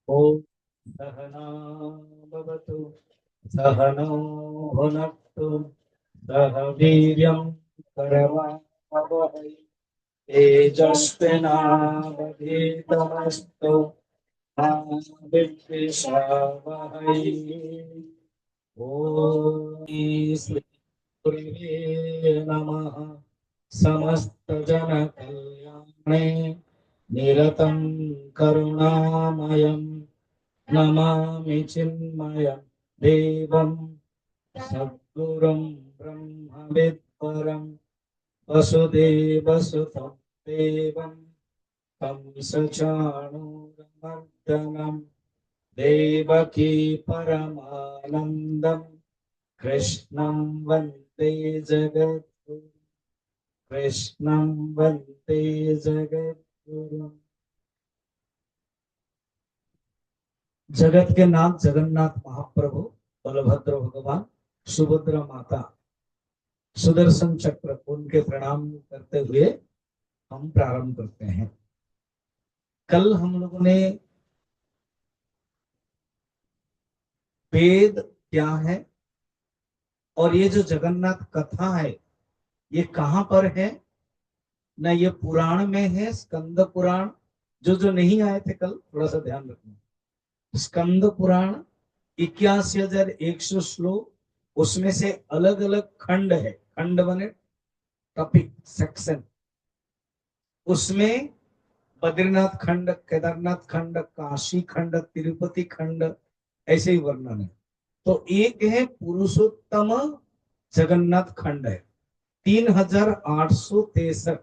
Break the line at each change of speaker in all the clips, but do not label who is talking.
ॐ सहना भवतु सहनौ भुनक्तु सह वीर्यं करवावहै तेजस्विनावधीतमस्तु मा विद्विषावहै। ॐ श्री गुरुवे नमः। समस्तजनकल्याणे निरतं करुणामयं नमामि चिन्मयं देवं सद्गुरुं ब्रह्मविद्वरं वसुदेवसुतं देवं कंसचाणूरमर्दनं देवकी परमानन्दं कृष्णं वन्दे जगद्गुरुं। कृष्णं वन्दे जगद्गुरुं। जगत के नाथ जगन्नाथ महाप्रभु बलभद्र भगवान सुभद्रा माता सुदर्शन चक्र उनके प्रणाम करते हुए हम प्रारंभ करते हैं। कल हम लोगों ने वेद क्या है और ये जो जगन्नाथ कथा है ये कहां पर है, न ये पुराण में है, स्कंद पुराण। जो जो नहीं आए थे कल थोड़ा सा ध्यान रखना। स्कंद पुराण 81,100 श्लोक, उसमें से अलग अलग खंड है। खंड बने टॉपिक सेक्शन। उसमें बद्रीनाथ खंड, केदारनाथ खंड, काशी खंड, तिरुपति खंड, ऐसे ही वर्णन है। तो एक है पुरुषोत्तम जगन्नाथ खंड है। 3,863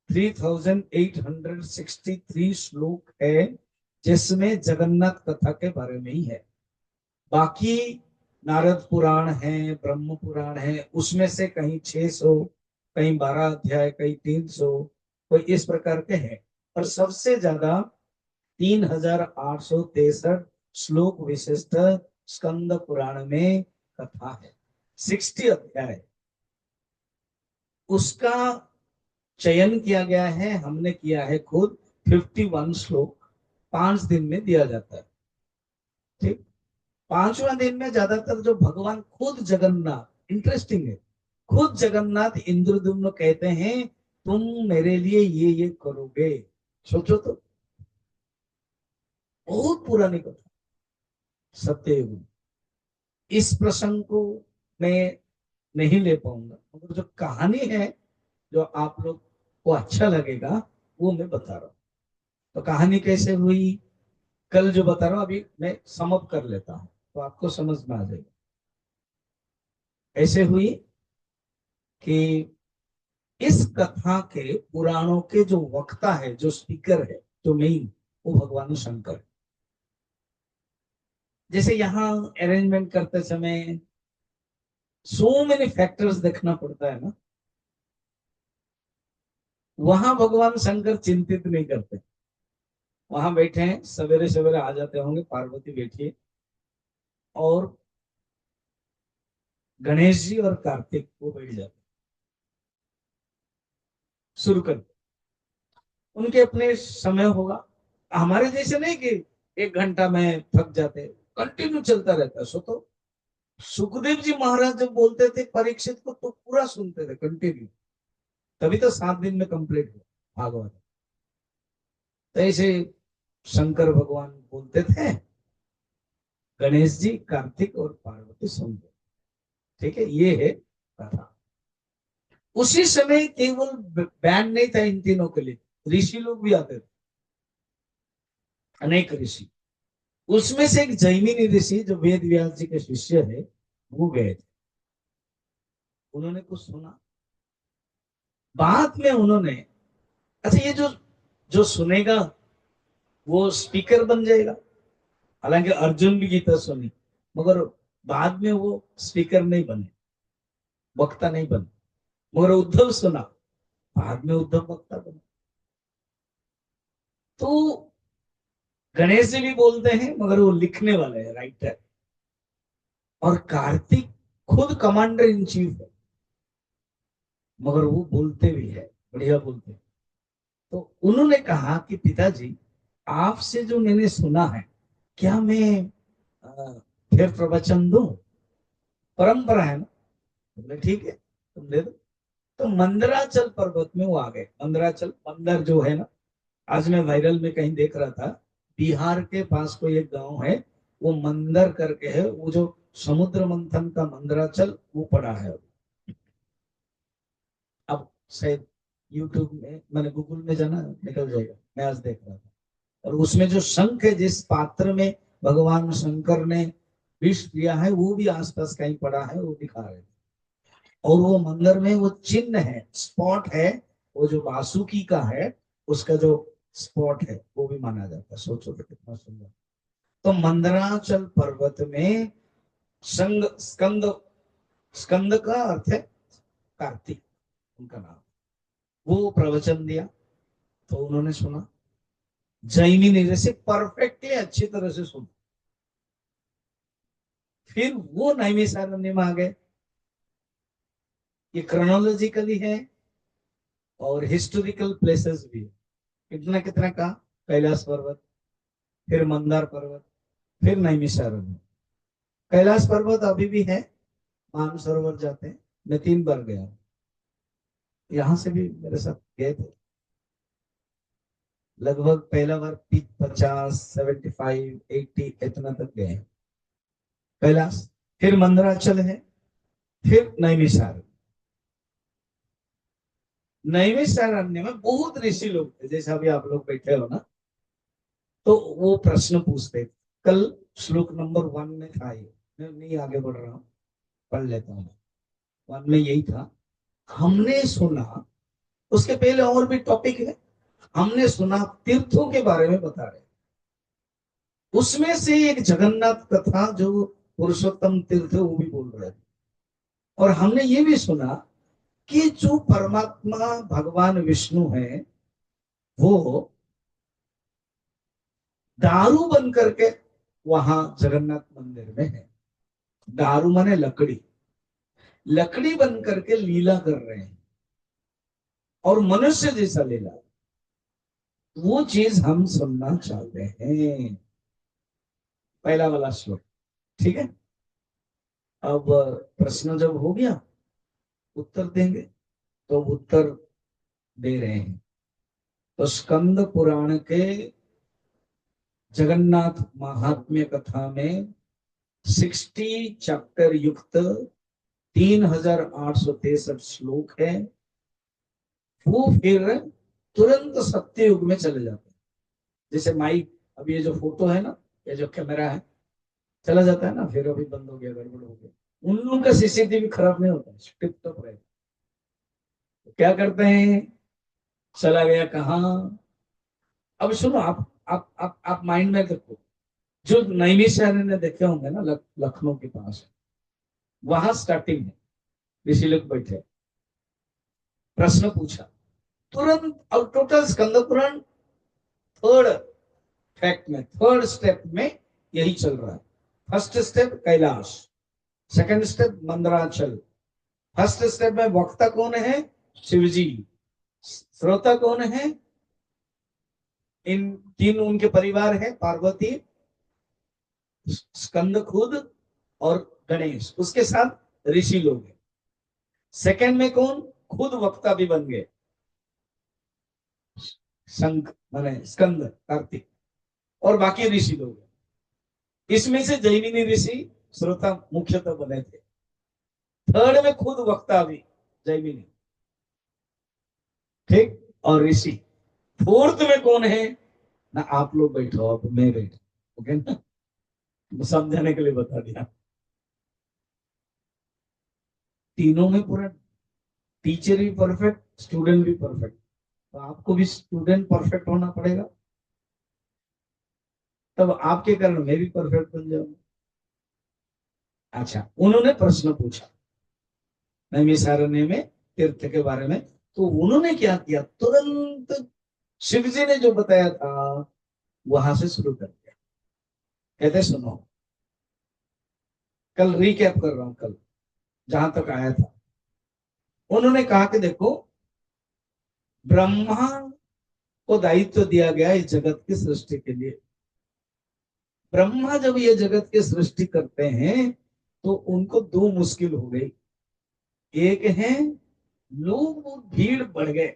3,863 श्लोक है जिसमें जगन्नाथ कथा के बारे में ही है। बाकी नारद पुराण है, ब्रह्म पुराण है, उसमें से कहीं 600, कहीं 12 अध्याय, कहीं 300, कोई इस प्रकार के हैं। और सबसे ज्यादा 3,863 श्लोक विशिष्ट स्कंद पुराण में कथा है। 60 अध्याय उसका चयन किया गया है, हमने किया है खुद। 51 श्लोक 5 दिन में दिया जाता है। ठीक। 5वां दिन में ज्यादातर जो भगवान खुद जगन्नाथ, इंटरेस्टिंग है, खुद जगन्नाथ इंद्रद्युम्न कहते हैं तुम मेरे लिए ये करोगे। सोचो तो, बहुत पुरानी कथा, सत्ययुग। इस प्रसंग को मैं नहीं ले पाऊंगा, मगर जो कहानी है, जो आप लोग को अच्छा लगेगा, वो मैं बता रहा हूं। तो कहानी कैसे हुई, कल जो बता रहा हूं अभी मैं समअप कर लेता हूं तो आपको समझ में आ जाएगा। ऐसे हुई कि इस कथा के पुराणों के जो वक्ता है, जो स्पीकर है, जो मेन, वो भगवान शंकर है। जैसे यहाँ अरेंजमेंट करते समय सो मेनी फैक्टर्स देखना पड़ता है ना, वहां भगवान शंकर चिंतित नहीं करते। वहां बैठे हैं, सवेरे सवेरे आ जाते होंगे, पार्वती बैठी है और गणेश जी और कार्तिक वो बैठ जाते, शुरू कर, उनके अपने समय होगा। हमारे जैसे नहीं कि 1 घंटा में थक जाते, कंटिन्यू चलता रहता है। सो तो सुखदेव जी महाराज जब बोलते थे परीक्षित को तो पूरा सुनते थे कंटिन्यू। तभी तो 7 दिन में कंप्लीट हुआ भागवत। तो ऐसे शंकर भगवान बोलते थे, गणेश जी, कार्तिक और पार्वती सुनते। ठीक है, ये है कथा। उसी समय केवल बैंड नहीं था इन तीनों के लिए, ऋषि लोग भी आते थे, अनेक ऋषि। उसमें से एक जैमिनी ऋषि जो वेद व्यास जी के शिष्य है, वो गए थे। उन्होंने कुछ सुना, बाद में उन्होंने, अच्छा ये जो जो सुनेगा वो स्पीकर बन जाएगा। हालांकि अर्जुन भी गीता सुनी, मगर बाद में वो स्पीकर नहीं बने, वक्ता नहीं बने। मगर उद्धव सुना, बाद में उद्धव वक्ता बने। तो गणेश जी भी बोलते हैं मगर वो लिखने वाले हैं, राइटर। और कार्तिक खुद कमांडर इन चीफ है, मगर वो बोलते भी है, बढ़िया बोलते हैं। तो उन्होंने कहा कि पिताजी, आपसे जो मैंने सुना है, क्या मैं अ, फिर प्रवचन दूं? परंपरा है ना। बोले ठीक है, तुम दे दो। तो मंदराचल पर्वत में वो आ गए। मंदराचल, मंदर जो है ना, आज मैं वायरल में कहीं देख रहा था, बिहार के पास कोई एक गांव है, वो मंदर करके है, वो जो समुद्र मंथन का मंदराचल वो पड़ा है। अब शायद यूट्यूब में, मैंने गूगल में जाना, निकल जाएगा। मैं आज देख रहा था, और उसमें जो शंख है, जिस पात्र में भगवान शंकर ने विष दिया है, वो भी आसपास कहीं पड़ा है, वो दिखा रहे थे। और वो मंदिर में वो चिन्ह है, स्पॉट है, वो जो वासुकी का है, उसका जो स्पॉट है, वो भी माना जाता है। सोचो तो कितना सुंदर। तो मंदराचल पर्वत में संग स्कंद, स्कंद का अर्थ है कार्तिक, उनका नाम। वो प्रवचन दिया, तो उन्होंने सुना। जैमिनी ऋषि परफेक्टली अच्छी तरह से सुना। फिर वो नैमिषारण्य में आ गए। ये क्रोनोलॉजिकली है और हिस्टोरिकल प्लेसेस भी है। कितना कितना का, कैलाश पर्वत, फिर मंदार पर्वत, फिर नैमिषारण्य। कैलाश पर्वत अभी भी है, मानसरोवर जाते हैं। मैं 3 बार गया हूँ। यहाँ से भी मेरे साथ गए थे। लगभग पहला बार 50, 75, 80 इतना तक गए हैं कैलाश। फिर मंदराचल है, फिर नैमिषारण्य। नैमिषारण्य में बहुत ऋषि लोग थे, जैसे अभी आप लोग बैठे हो ना, तो वो प्रश्न पूछते। कल श्लोक नंबर 1 में था ये, मैं नहीं आगे बढ़ रहा हूँ, पढ़ लेता हूँ। 1 में यही था। हमने सुना, उसके पहले और भी टॉपिक है। हमने सुना तीर्थों के बारे में बता रहे, उसमें से एक जगन्नाथ कथा जो पुरुषोत्तम तीर्थ है, वो भी बोल रहे थे। और हमने ये भी सुना कि जो परमात्मा भगवान विष्णु है, वो दारू बन करके वहां जगन्नाथ मंदिर में है। दारू माने लकड़ी, लकड़ी बन करके लीला कर रहे हैं, और मनुष्य जैसा लीला। वो चीज हम सुनना चाहते हैं। पहला वाला श्लोक, ठीक है। अब प्रश्न जब हो गया, उत्तर देंगे। तो उत्तर दे रहे हैं। तो स्कंद पुराण के जगन्नाथ महात्म्य कथा में 60 चैप्टर युक्त 3863 श्लोक है। वो फिर तुरंत सत्य युग में चले जाते हैं। जैसे माइक, अब ये जो फोटो है ना, ये जो कैमरा है, चला जाता है ना, फिर अभी बंद हो गया, गड़बड़ हो गया। उन लोगों का सीसीटीवी खराब नहीं होता, टिप टॉप रहेगा। तो क्या करते हैं, चला गया कहाँ। अब सुनो, आप माइंड में रखो। जो नैमिषारण्य देखे होंगे ना, लखनऊ के पास, वहां स्टार्टिंग है। ऋषि लोग बैठे, प्रश्न पूछा, तुरंत। और total Skanda Purana third fact में, थर्ड स्टेप में यही चल रहा है। First step Kailash, second step Mandarachal. First step में वक्ता कौन है, शिवजी। श्रोता कौन है, इन तीन उनके परिवार है, पार्वती, स्कंद खुद, और गणेश, उसके साथ ऋषि लोग हैं। सेकंड में कौन, खुद वक्ता भी बन गए, शंख माने स्कंद कार्तिक, और बाकी ऋषि लोग हैं। इसमें से जैमिनी ऋषि श्रोता मुख्यतः बने थे। थर्ड में खुद वक्ता भी, जैमिनी, ठीक, और ऋषि। फोर्थ में कौन है ना, आप लोग बैठो, अब मैं बैठो, ओके ना, समझाने के लिए बता दिया। तीनों में पूरा, टीचर भी परफेक्ट, स्टूडेंट भी परफेक्ट। तो आपको भी स्टूडेंट परफेक्ट होना पड़ेगा, तब आपके कारण मैं भी परफेक्ट बन जाऊंगा। अच्छा, उन्होंने प्रश्न पूछा नैमिषारण्य में तीर्थ के बारे में। तो उन्होंने क्या किया, तुरंत शिव जी ने जो बताया था, वहां से शुरू कर दिया। कहते सुनो, कल रिकैप कर रहा हूं, कल जहां तक आया था। उन्होंने कहा कि देखो, ब्रह्मा को दायित्व दिया गया इस जगत की सृष्टि के लिए। ब्रह्मा जब ये जगत की सृष्टि करते हैं तो उनको दो मुश्किल हो गई। एक है लोग भीड़ बढ़ गए,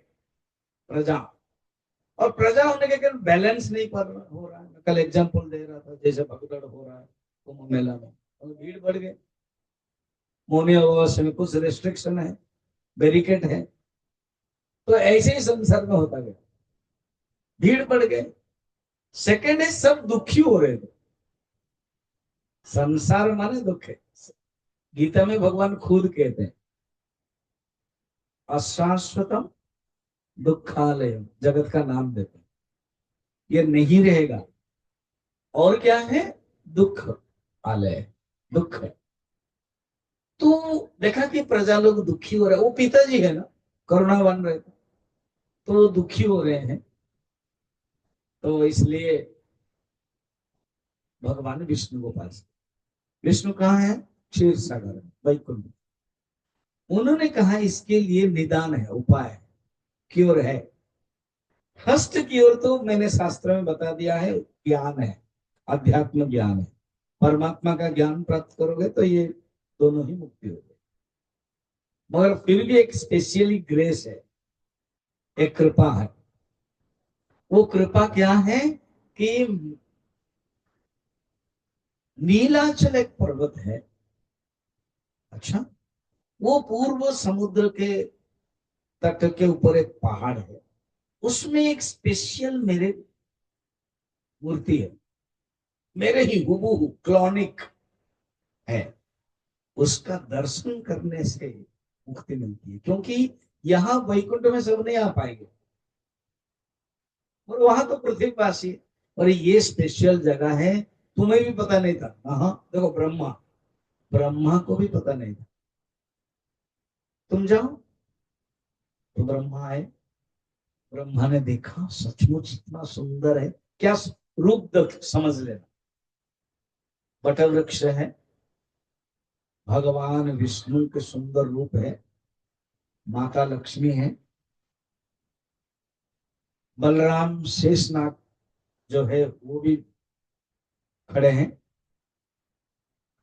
प्रजा, और प्रजा होने के कारण बैलेंस नहीं कर हो रहा है। मैं कल एग्जांपल दे रहा था, जैसे भगदड़ हो रहा है कुंभ मेला में, और भीड़ बढ़ गए। मौनी अमावस्या में कुछ रेस्ट्रिक्शन है, बैरिकेड है, तो ऐसे ही संसार में होता गया, भीड़ बढ़ गए। सेकंड है सब दुखी हो रहे थे। संसार माने दुख है। गीता में भगवान खुद कहते हैं अशाश्वतम दुखालय, जगत का नाम देते हैं, ये नहीं रहेगा। और क्या है? दुख आलय, दुख है। तो देखा कि प्रजा लोग दुखी हो रहे हैं, वो पिताजी है ना, करुणा बन रहे थे, तो वो दुखी हो रहे हैं। तो इसलिए भगवान विष्णु को पास, विष्णु कहाँ है? क्षीर सागर, वैकुंठ। उन्होंने कहा इसके लिए निदान है, उपाय है, क्योर है। फर्स्ट क्योर तो मैंने शास्त्र में बता दिया है, ज्ञान है, अध्यात्म ज्ञान है। परमात्मा का ज्ञान प्राप्त करोगे तो ये दोनों ही मुक्ति हो गई। मगर फिर भी एक स्पेशली ग्रेस है, एक कृपा है। वो कृपा क्या है कि नीलाचल एक पर्वत है, अच्छा, वो पूर्व समुद्र के तट के ऊपर एक पहाड़ है, उसमें एक स्पेशल मेरे मूर्ति है, मेरे ही हुबहू क्लोनिक है। उसका दर्शन करने से मुक्ति मिलती है, क्योंकि यहाँ वैकुंठ में सब नहीं आ पाएंगे, और वहां तो पृथ्वीवासी है। और ये स्पेशल जगह है, तुम्हें भी पता नहीं था। हाँ, देखो ब्रह्मा, ब्रह्मा को भी पता नहीं था। तुम जाओ तो ब्रह्मा आए, ब्रह्मा ने देखा सचमुच इतना सुंदर है, क्या रूप देख समझ लेना। बट वृक्ष है, भगवान विष्णु के सुंदर रूप है, माता लक्ष्मी है, बलराम शेषनाग जो है वो भी खड़े हैं,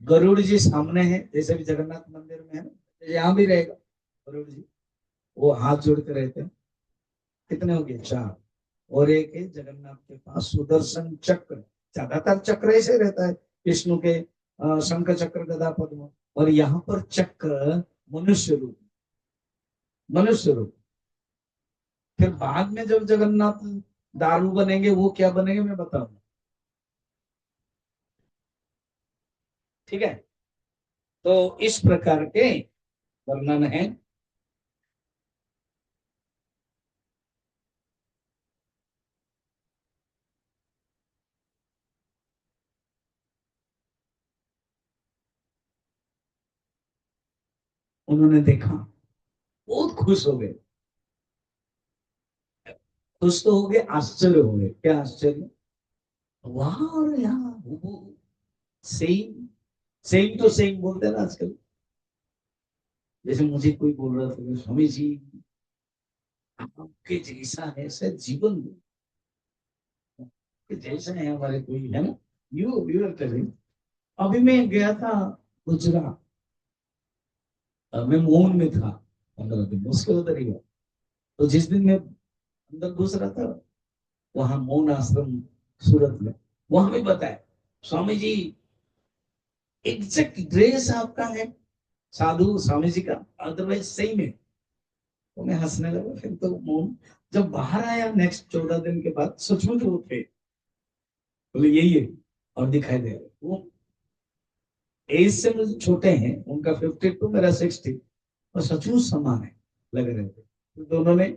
गरुड़ जी सामने हैं, जैसे भी जगन्नाथ मंदिर में है ना, यहाँ भी रहेगा गरुड़ जी, वो हाथ जोड़ के रहते हैं। कितने हो गए? चार। और एक है जगन्नाथ के पास सुदर्शन चक्र, ज्यादातर चक्र ऐसे रहता है विष्णु के, शंख चक्र गदा पद्म, और यहाँ पर चक्र मनुष्य रूप, मनुष्य रूप। फिर बाद में जब जगन्नाथ दारू बनेंगे, वो क्या बनेंगे मैं बताऊंगा, ठीक है। तो इस प्रकार के वर्णन है। उन्होंने देखा, बहुत खुश हो गए, खुश तो हो गए, आश्चर्य हो गए। क्या आश्चर्य? वहां और यहाँ सेम, सेम तो सेम बोलते हैं ना आजकल। जैसे मुझे कोई बोल रहा था कि स्वामी जी आपके जैसा है सर जीवन दो, आपके जैसा है हमारे कोई है ना, यू आर टेलिंग। अभी मैं गया था गुजरात, मैं मौन में था 15 दिन, उसके उधर ही हुआ। तो जिस दिन मैं अंदर घुस रहा था, वहां मौन आश्रम सूरत में, वहां भी बताया स्वामी जी एग्जैक्ट ड्रेस आपका है साधु स्वामी जी का, अदरवाइज सही में। तो मैं हंसने लगा। फिर तो मौन, जब बाहर आया नेक्स्ट 14 दिन के बाद, सचमुच वो थे, बोले यही है, और दिखाई दे रहे वो। एज से मुझे छोटे हैं, उनका 52, मेरा 60, और सचमुच समान है, लग रहे थे। तो दोनों ने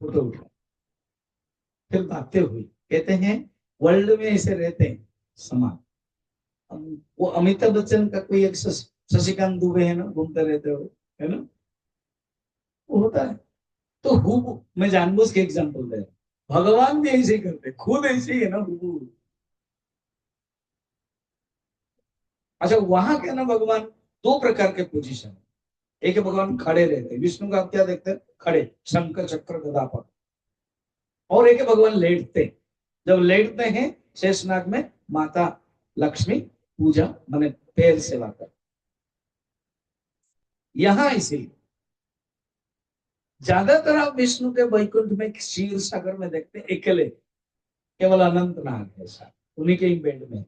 फोटो उठाया, फिर बातें हुई। कहते हैं वर्ल्ड में ऐसे रहते हैं समान। वो अमिताभ बच्चन का कोई एक शशिकांत दुबे है ना, घूमते रहते हो, है ना, वो होता है। तो हु मैं जानबूझ के एग्जांपल दे रहा हूं। भगवान भी ऐसे ही करते, खुद ऐसे ही है ना, हु। अच्छा, वहां क्या ना, भगवान दो प्रकार के पोजीशन है। एक है भगवान खड़े रहते, विष्णु का आप क्या देखते हैं? खड़े, शंख चक्र गदा पद्म। और एक भगवान लेटते, जब लेटते हैं शेषनाग में माता लक्ष्मी पूजा माने पैर सेवा कर। यहां इसी ज्यादातर आप विष्णु के वैकुंठ में क्षीर सागर में देखते हैं अकेले, केवल अनंत नाग है साथ, उन्हीं के ही बेड में।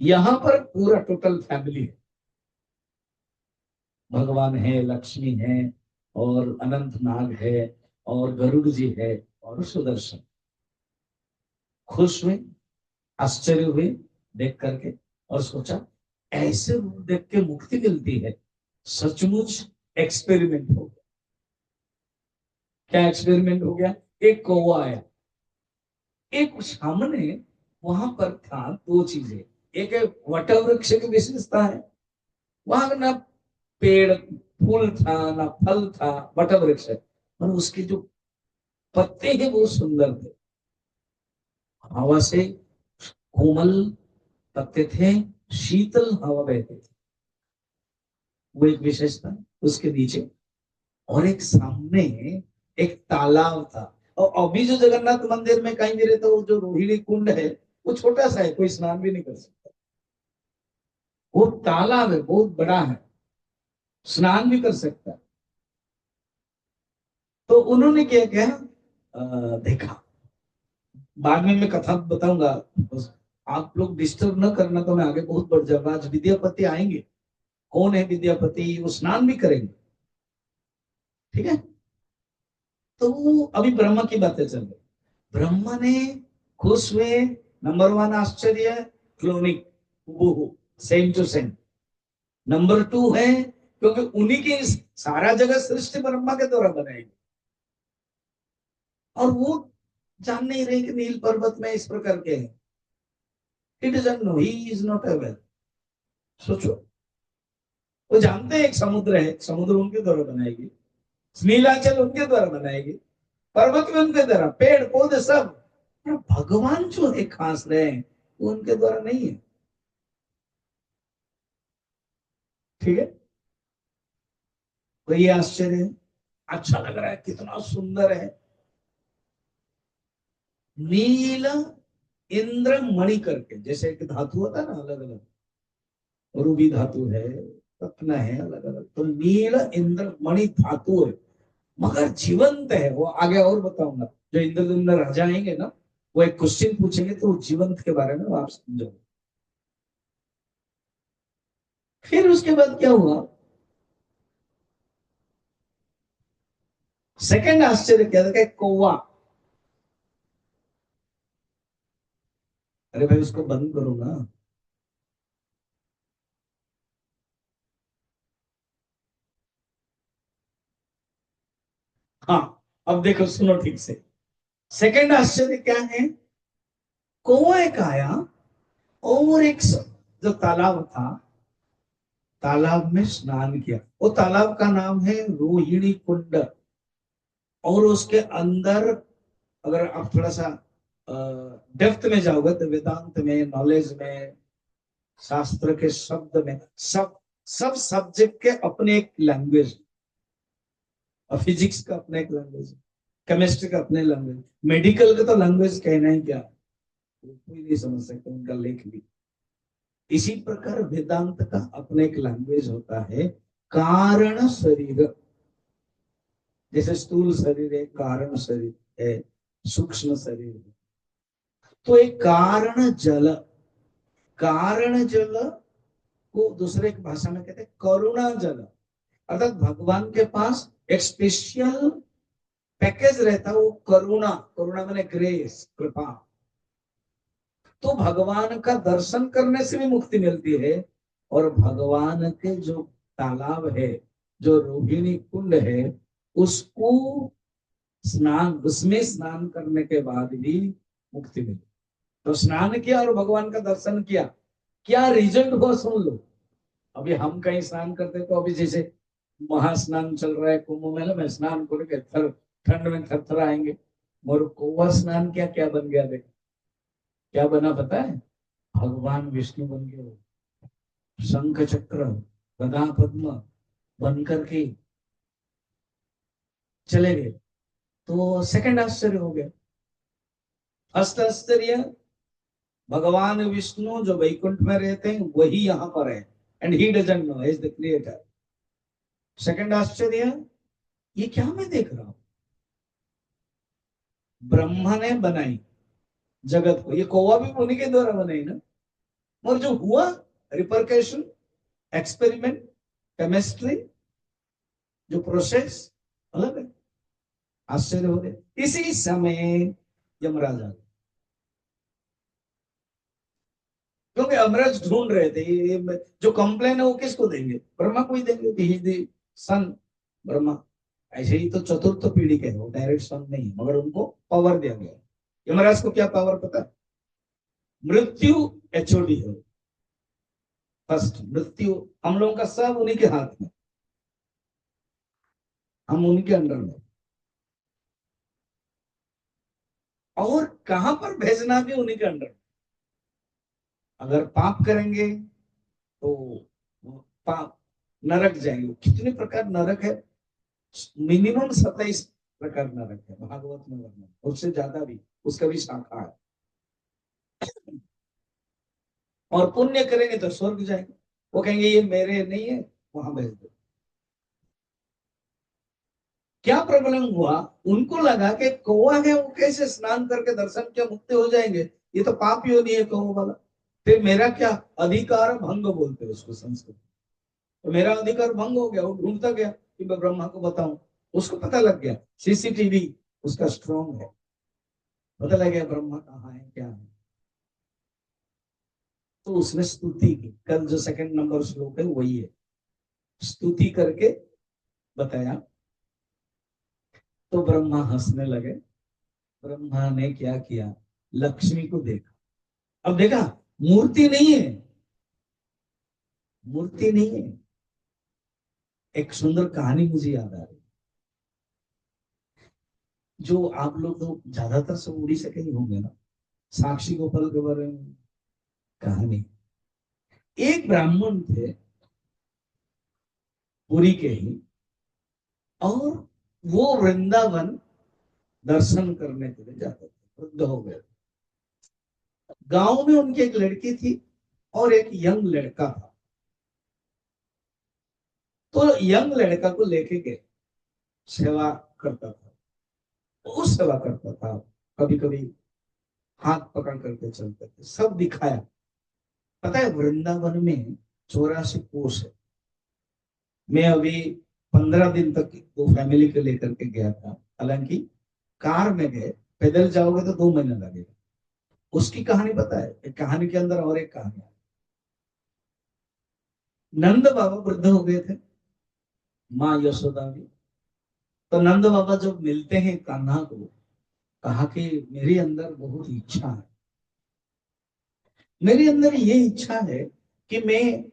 यहां पर पूरा टोटल फैमिली है, भगवान है, लक्ष्मी है, और अनंत नाग है, और गरुड़ जी है, और सुदर्शन। खुश हुए, आश्चर्य हुए देख करके, और सोचा ऐसे रूप देख के मुक्ति मिलती है, सचमुच एक्सपेरिमेंट हो गया। क्या एक्सपेरिमेंट हो गया? एक कौवा आया, एक सामने वहां पर था दो चीजें। एक वट वृक्ष की विशेषता है, वहां ना पेड़ फूल था ना फल था, वट वृक्ष है, और उसके जो पत्ते हैं वो सुंदर थे, हवा से कोमल पत्ते थे, शीतल हवा बहती थी, वो एक विशेषता। उसके नीचे और एक सामने एक तालाब था। और अभी जो जगन्नाथ मंदिर में कहीं भी रहता, वो जो रोहिणी कुंड है वो छोटा सा है, कोई स्नान भी नहीं कर सकता। वो तालाब है, बहुत बड़ा है, स्नान भी कर सकता है। तो उन्होंने क्या किया, देखा, बाद में मैं कथा बताऊंगा, बस आप लोग डिस्टर्ब न करना, तो मैं आगे बहुत बढ़ जाऊंगा। आज विद्यापति आएंगे, कौन है विद्यापति, वो स्नान भी करेंगे, ठीक है। तो वो अभी ब्रह्मा की बातें चल रही, ब्रह्मा ने खुश हुए, नंबर वन आश्चर्य, क्लोनिक हूबहू, same to same. Number two है क्योंकि उन्हीं की सारा जगत सृष्टि ब्रह्मा के द्वारा बनाएगी, और वो जान नहीं रहे कि नील पर्वत में इस प्रकार के हैं। It doesn't know, he is not aware. सोचो, वो जानते हैं एक समुद्र है, समुद्र उनके द्वारा बनाएगी, नीलाचल उनके द्वारा बनाएगी, पर्वत में उनके द्वारा, पेड़ पौधे सब, भगवान जो है खास रहे हैं वो उनके द्वारा नहीं है, ठीक है। तो ये आश्चर्य है, अच्छा लग रहा है, कितना सुंदर है। नील इंद्र मणि करके, जैसे एक धातु होता है ना अलग अलग, रूबी धातु है, रत्न है, अलग अलग, तो नील इंद्र मणि धातु है, मगर जीवंत है। वो आगे और बताऊंगा, जो इंद्रदुम्न राजा आएंगे ना, वो एक क्वेश्चन पूछेंगे तो जीवंत के बारे में वो आप समझोगे। फिर उसके बाद क्या हुआ, सेकंड आश्चर्य क्या था, कौवा। अरे भाई उसको बंद करो ना। हाँ, अब देखो, सुनो ठीक से। सेकंड आश्चर्य क्या है, कौवा एक आया, और एक जो तालाब था, तालाब में स्नान किया। वो तालाब का नाम है रोहिणी कुंड। और उसके अंदर अगर आप थोड़ा सा डेप्थ में जाओगे तो वेदांत में, नॉलेज में, शास्त्र के शब्द में, सब सब सब्जेक्ट के अपने एक लैंग्वेज, और फिजिक्स का अपना एक लैंग्वेज, केमिस्ट्री का अपने लैंग्वेज, मेडिकल का तो लैंग्वेज कहना ही क्या, कोई नहीं समझ सकता उनका लेख भी। इसी प्रकार वेदांत का अपना एक लैंग्वेज होता है, कारण शरीर। जैसे स्थूल शरीर है, कारण शरीर है, सूक्ष्म शरीर है। तो एक कारण जल, कारण जल को दूसरे की भाषा में कहते हैं करुणा जल। अर्थात भगवान के पास एक स्पेशल पैकेज रहता है, वो करुणा, करुणा मैंने ग्रेस, कृपा। तो भगवान का दर्शन करने से भी मुक्ति मिलती है, और भगवान के जो तालाब है, जो रोहिणी कुंड है, उसको स्नान, उसमें स्नान करने के बाद भी मुक्ति मिली। तो स्नान किया और भगवान का दर्शन किया, क्या रिजल्ट हुआ सुन लो। अभी हम कहीं स्नान करते तो अभी जैसे महास्नान चल रहा है कुंभ मेले में, स्नान करके ठंड में थर आएंगे, और कौवा स्नान किया, क्या बन गया देखो, क्या बना पता है, भगवान विष्णु बन गए वो, शंख चक्र गदा पद्म बन करके चले गए। तो सेकंड आश्चर्य हो गया। फर्स्ट आश्चर्य, भगवान विष्णु जो वैकुंठ में रहते हैं वही यहाँ पर है, and he doesn't know, is the creator. Second आश्चर्य, ये क्या मैं देख रहा हूं, ब्रह्मा ने बनाई जगत को, ये कौवा भी उन्हीं के द्वारा बनाई ना, और जो हुआ रिपरकेशन, एक्सपेरिमेंट, केमिस्ट्री, जो प्रोसेस अलग है। आश्चर्य हो गया। इसी समय यमराज आ गए, क्योंकि अमरज ढूंढ रहे थे जो कंप्लेन है वो किसको देंगे, ब्रह्मा को ही देंगे, ही इज द सन ब्रह्मा। ऐसे ही तो चतुर्थ पीढ़ी के हो, डायरेक्ट सन नहीं, मगर उनको पावर दिया गया। यमराज को क्या पावर पता है? मृत्यु एचओडी है, फर्स्ट मृत्यु। हम लोगों का सब उन्हीं के हाथ में, हम उन्हीं के अंडर में, और कहां पर भेजना भी उन्हीं के अंडर में। अगर पाप करेंगे तो पाप नरक जाएंगे। कितने प्रकार नरक है, मिनिमम 27 प्रकार नरक है भागवत में वर्णन, उससे ज्यादा भी, उसका भी शाखा है। और पुण्य करेंगे तो स्वर्ग जाएंगे। वो कहेंगे ये मेरे नहीं है, वहां भेज दो। क्या प्रॉब्लम हुआ, उनको लगा कि कौवा है, वो कैसे स्नान करके दर्शन के मुक्त हो जाएंगे, ये तो पाप योनि है कौवा वाला। फिर मेरा क्या अधिकार भंग बोलते हैं उसको संस्कृत, तो मेरा अधिकार भंग हो गया। वो ढूंढता गया कि मैं ब्रह्मा को बताऊं, उसको पता लग गया, सीसीटीवी उसका स्ट्रॉन्ग है, पता लग गया ब्रह्मा कहाँ है क्या है। तो उसने स्तुति की, कल जो सेकंड नंबर श्लोक है वही है, स्तुति करके बताया। तो ब्रह्मा हंसने लगे। ब्रह्मा ने क्या किया, लक्ष्मी को देखा। अब देखा, मूर्ति नहीं है, मूर्ति नहीं है। एक सुंदर कहानी मुझे याद आ रही, जो आप लोग तो ज्यादातर सब उड़ीसा के ही होंगे ना, साक्षी गोपाल के बारे में कहानी। एक ब्राह्मण थे, पुरी के ही, और वो वृंदावन दर्शन करने के लिए जाते थे, वृद्ध हो गए। गांव में उनकी एक लड़की थी और एक यंग लड़का था। तो यंग लड़का को लेके गए, सेवा करता था, वो सेवा करता था, कभी कभी हाथ पकड़ करके चलते थे, सब दिखाया। पता है वृंदावन में 84 कोस है। मैं अभी 15 दिन तक वो फैमिली को लेकर के गया था, हालांकि कार में गए, पैदल जाओगे तो 2 महीना लगेगा। उसकी कहानी पता है, एक कहानी के अंदर और एक कहानी है। नंद बाबा वृद्ध हो गए थे, माँ यशोदा भी। तो नंद बाबा जब मिलते हैं कान्हा को, कहा कि मेरे अंदर बहुत इच्छा है, मेरे अंदर ये इच्छा है कि मैं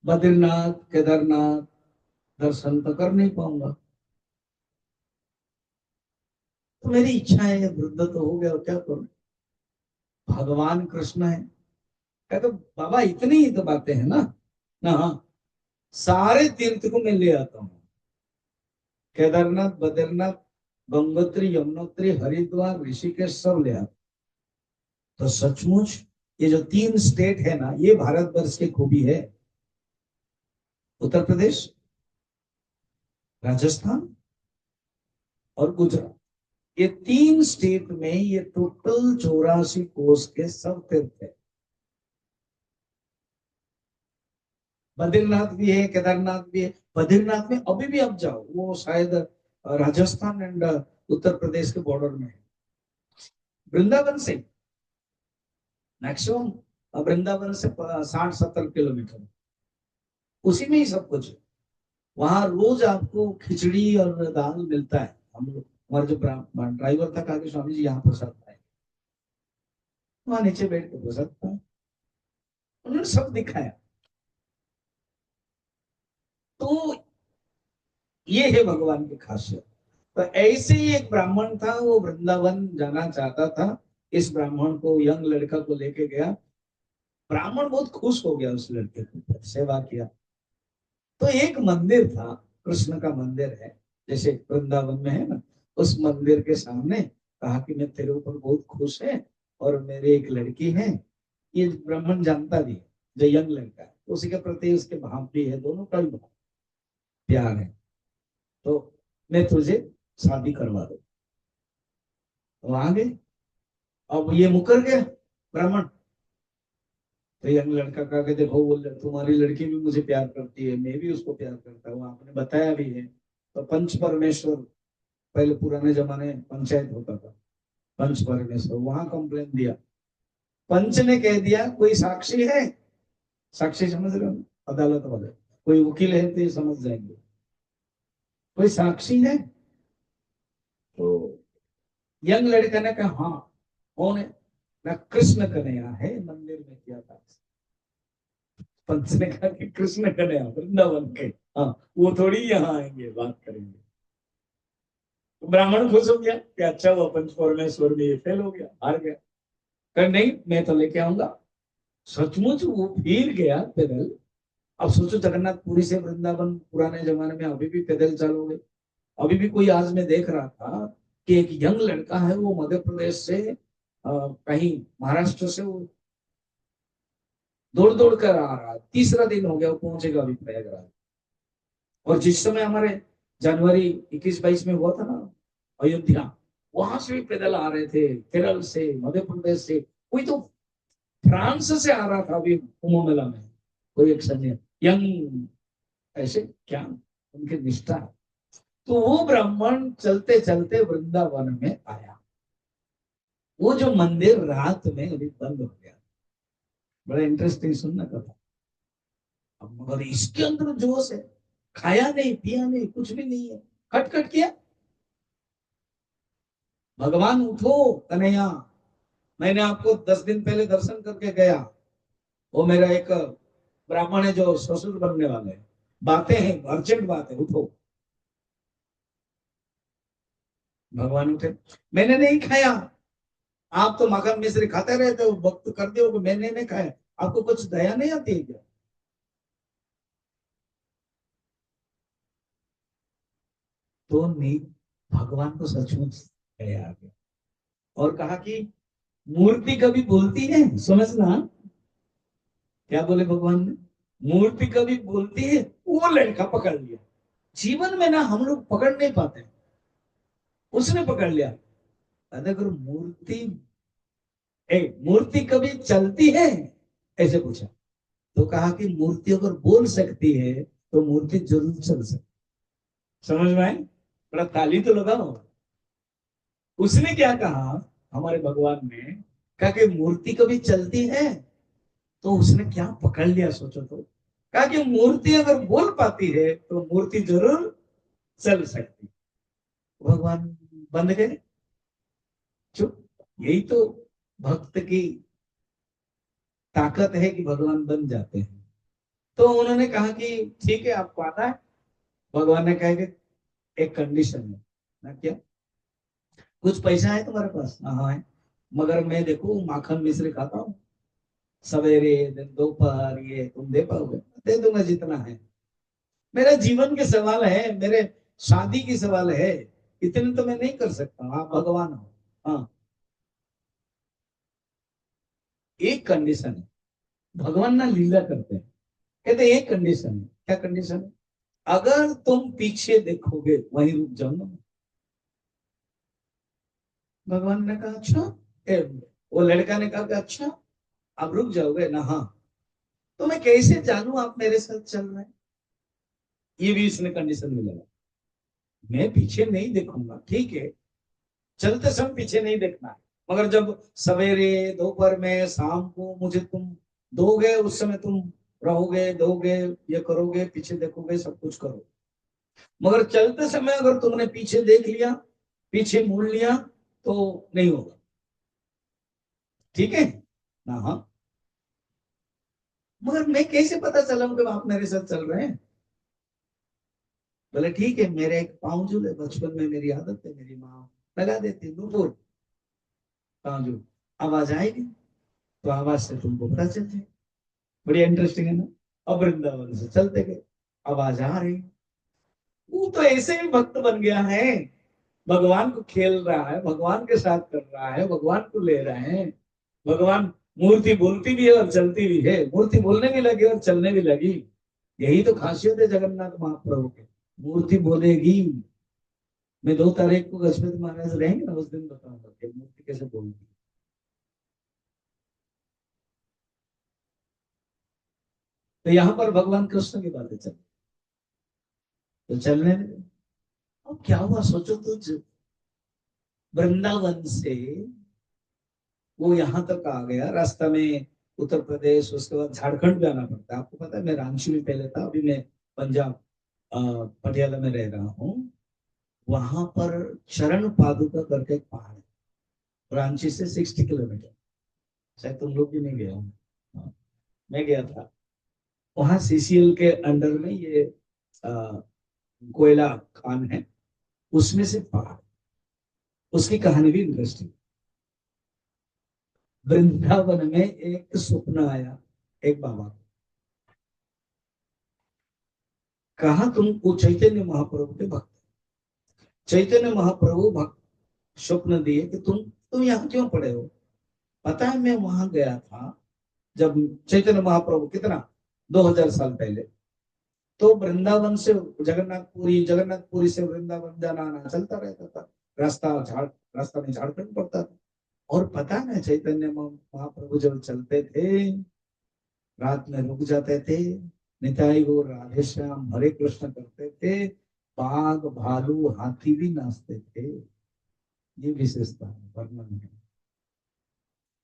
बद्रीनाथ केदारनाथ दर्शन तो कर नहीं पाऊंगा, तो मेरी इच्छा है, वृद्ध तो हो गया, क्या करूं। भगवान कृष्ण है, कहते बाबा इतनी ही तो बातें हैं ना, ना हाँ, सारे तीर्थ को मैं ले आता हूँ, केदारनाथ बद्रीनाथ गंगोत्री यमुनोत्री हरिद्वार ऋषिकेश सब ले आता। तो सचमुच ये जो 3 स्टेट है ना, ये भारतवर्ष की खूबी है। उत्तर प्रदेश, राजस्थान और गुजरात, ये 3 स्टेट में ये टोटल 84 कोस के सब तीर्थ है। बद्रीनाथ भी है, केदारनाथ भी है। बद्रीनाथ में अभी भी आप जाओ, वो शायद राजस्थान एंड उत्तर प्रदेश के बॉर्डर में है। वृंदावन से मैक्सिमम, वृंदावन से 60-70 किलोमीटर, उसी में ही सब कुछ है। वहां रोज आपको खिचड़ी और दाल मिलता है। हम लोग, हमारा जो ड्राइवर था, कहा कि स्वामी जी यहाँ प्रसाद पाए, वहां नीचे बैठ के प्रसाद पाए। उन्होंने सब दिखाया। तो ये है भगवान की खासियत। तो ऐसे ही एक ब्राह्मण था, वो वृंदावन जाना चाहता था। इस ब्राह्मण को, यंग लड़का को लेके गया। ब्राह्मण बहुत खुश हो गया उस लड़के को, सेवा किया। तो एक मंदिर था, कृष्ण का मंदिर है, जैसे वृंदावन में है ना, उस मंदिर के सामने कहा कि मैं तेरे ऊपर बहुत खुश है, और मेरे एक लड़की है, ये ब्राह्मण जानता भी है, जो यंग लड़का है, उसी के प्रति उसके भाव भी है, दोनों का भी प्यार है, तो मैं तुझे शादी करवा दूं। तो आ गए, अब ये मुकर गया ब्राह्मण। तो यंग लड़का कहा कि देखो वो तुम्हारी लड़की भी मुझे प्यार करती है, मैं भी उसको प्यार करता हूँ, आपने बताया भी है। तो पंच परमेश्वर, पहले पुराने जमाने में पंचायत होता था, पंच परमेश्वर, वहां कंप्लेन दिया। पंच ने कह दिया कोई साक्षी है, साक्षी समझ रहे हो, अदालत वाले, कोई वकील है तो ये समझ जाएंगे, कोई साक्षी है। तो यंग लड़का ने कहा हाँ, कौन है ना, कृष्ण कन्हैया है, मंदिर में किया था। पंच ने कहा कि कृष्ण कन्हैया वृंदावन के, हाँ वो थोड़ी यहाँ आएंगे बात करेंगे। तो ब्राह्मण खुश हो गया कि अच्छा हुआ पंच परमेश्वर में ये फेल हो गया, हार गया। कर नहीं, मैं तो लेके आऊंगा। सचमुच वो फिर गया पैदल। अब सोचो, जगन्नाथपुरी से वृंदावन पुराने जमाने में अभी भी पैदल चलोगे। अभी भी कोई, आज मैं देख रहा था कि एक यंग लड़का है, वो मध्य प्रदेश से कहीं महाराष्ट्र से वो दौड़ दौड़ कर आ रहा है, तीसरा दिन हो गया, वो पहुंचेगा अभी प्रयागराज। और जिस समय हमारे जनवरी 21-22 में हुआ था ना अयोध्या, वहां से भी पैदल आ रहे थे, केरल से, मध्य प्रदेश से, कोई तो फ्रांस से आ रहा था अभी कुंभ मेला में, कोई एक संजय यंग, ऐसे क्या उनकी निष्ठा है। तो वो ब्राह्मण चलते चलते वृंदावन में आया। वो जो मंदिर रात में अभी बंद हो गया, बड़ा इंटरेस्टिंग सुनना कथा। अब मगर इसके अंदर जोश है, खाया नहीं पिया नहीं कुछ भी नहीं है, खटखट किया, भगवान उठो कन्हैया, मैंने आपको 10 दिन पहले दर्शन करके गया, वो मेरा एक ब्राह्मण है जो ससुर बनने वाले हैं, बातें हैं, अर्जेंट बात है, उठो। भगवान उठे, मैंने नहीं खाया, आप तो माखन मिश्री खाते रहते हो, वक्त कर दियो कि मैंने नहीं खाया, आपको कुछ दया नहीं आती है क्या? तो नहीं, भगवान को सचमुच दया आ गया, और कहा कि मूर्ति कभी बोलती है, समझना। क्या बोले भगवान ने, मूर्ति कभी बोलती है, वो लड़का पकड़ लिया। जीवन में ना हम लोग पकड़ नहीं पाते, उसने पकड़ लिया। अगर मूर्ति, मूर्ति कभी चलती है, ऐसे पूछा। तो कहा कि मूर्ति अगर बोल सकती है तो मूर्ति जरूर चल सकती। समझ में आए? थोड़ा ताली तो लगाओ। उसने क्या कहा, हमारे भगवान ने कहा कि मूर्ति कभी चलती है, तो उसने क्या पकड़ लिया सोचो तो। कहा कि मूर्ति अगर बोल पाती है तो मूर्ति जरूर चल सकती। भगवान बंद गए, चुप। यही तो भक्त की ताकत है कि भगवान बन जाते हैं। तो उन्होंने कहा कि ठीक है आपको आना है। भगवान ने कहा कि एक कंडीशन है ना, क्या? कुछ पैसा है तुम्हारे पास? हाँ है। मगर मैं देखो माखन मिश्री खाता हूँ, सवेरे दोपहर, ये तुम दे पाओगे? दे दूंगा जितना है। मेरा जीवन के सवाल है, मेरे शादी की सवाल है, इतने तो मैं नहीं कर सकता, आप भगवान हो। हाँ, एक कंडीशन है। भगवान ना लीला करते हैं, कहते एक कंडीशन है। क्या कंडीशन है? अगर तुम पीछे देखोगे वहीं रुक जाओ ना। भगवान ने कहा अच्छा। वो लड़का ने कहा कि अच्छा, आप रुक जाओगे ना? हाँ। तो मैं कैसे जानू आप मेरे साथ चल रहे हैं? ये भी इसने कंडीशन में लगा, मैं पीछे नहीं देखूंगा, ठीक है, चलते समय पीछे नहीं देखना है, मगर जब सवेरे दोपहर में शाम को मुझे तुम दोगे, उस समय तुम रहोगे, दोगे, ये करोगे, पीछे देखोगे, सब कुछ करो। मगर चलते समय अगर तुमने पीछे देख लिया, पीछे मुड़ लिया, तो नहीं होगा, ठीक है ना? हाँ। मगर मैं कैसे पता चला कि आप मेरे साथ चल रहे हैं? बोले ठीक है, मेरे एक पाँव है, बचपन में मेरी आदत है, मेरी माँ लगा देती नूपुर, पाँव आवाज आएगी, तो आवाज से तुमको पता चल जाए। बड़ी इंटरेस्टिंग है ना। अब वृंदावन से चलते गए, आवाज आ रही, वो तो ऐसे ही भक्त बन गया है, भगवान को खेल रहा है, भगवान के साथ कर रहा है, भगवान को ले रहे हैं। भगवान मूर्ति बोलती भी है और चलती भी है, मूर्ति बोलने भी लगी और चलने भी लगी। यही तो खासियत है जगन्नाथ महाप्रभु की, मूर्ति बोलेगी। मैं 2 तारीख को गजपति महाराज रहेंगे ना, उस दिन बताऊंगा कि मूर्ति कैसे बोलती है। तो यहाँ पर भगवान कृष्ण की बातें चल, तो चलने लगे। अब क्या हुआ सोचो तो, वृंदावन से वो यहाँ तक आ गया, रास्ता में उत्तर प्रदेश, उसके बाद झारखंड भी आना पड़ता है। आपको पता है मैं रांची में पहले था, अभी मैं पंजाब पटियाला में रह रहा हूँ। वहां पर चरण पादुका करके एक पहाड़ है, रांची से 60 किलोमीटर। शायद तुम लोग भी नहीं गए हो। हाँ, मैं गया था। वहां सीसीएल के अंडर में ये अ, कोयला खान है, उसमें से पहाड़, उसकी कहानी भी इंटरेस्टिंग। वृंदावन में एक स्वप्न आया एक बाबा को। कहा तुम वो चैतन्य महाप्रभु के भक्त, चैतन्य महाप्रभु भक्त स्वप्न दिए कि तुम यहाँ क्यों पड़े हो। पता है मैं वहां गया था जब चैतन्य महाप्रभु, कितना 2000 साल पहले, तो वृंदावन से जगन्नाथपुरी, जगन्नाथपुरी से वृंदावन जाना आना चलता रहता था। रास्ता में झारखंड पड़ता था। और पता है चैतन्य महाप्रभु जब चलते थे, रात में रुक जाते थे, निताई गौर राधे श्याम हरे कृष्ण करते थे, बाघ भालू हाथी भी नाचते थे। ये विशेषता है, वर्णन है।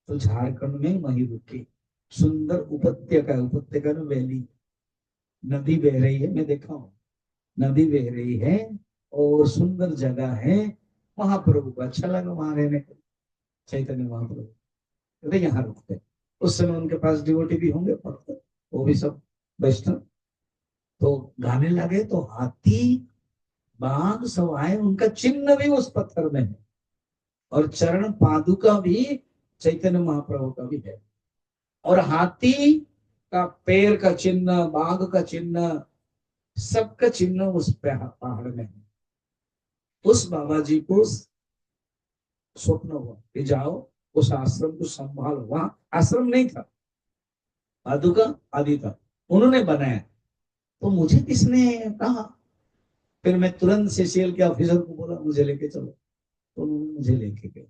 तो झारखंड में वही रुके, सुंदर उपत्यका, उपत्यका में वैली, नदी बह रही है, मैं देखा हूँ, नदी बह रही है और सुंदर जगह है। महाप्रभु को अच्छा लगा वहां रहने को, चैतन्य महाप्रभु कहते यहाँ रुकते। उस समय उनके पास डिवोटी भी होंगे भक्त, वो भी सब वैष्णव। तो गाने लगे तो हाथी बाघ सब आए, उनका चिन्ह भी उस पत्थर में है, और चरण पादुका भी चैतन्य महाप्रभु का भी है। और हाथी का पैर का चिन्ह, बाघ का चिन्ह, सबका चिन्ह उस पहाड़ में है। उस बाबा जी को स्वप्न हुआ कि जाओ उस आश्रम को संभालो। वहां आश्रम नहीं था, पादुका आदि था, उन्होंने बनाया। तो मुझे किसने कहा, फिर मैं तुरंत सीसीएल के ऑफिसर को बोला मुझे लेके चलो, तो उन्होंने मुझे लेके गए।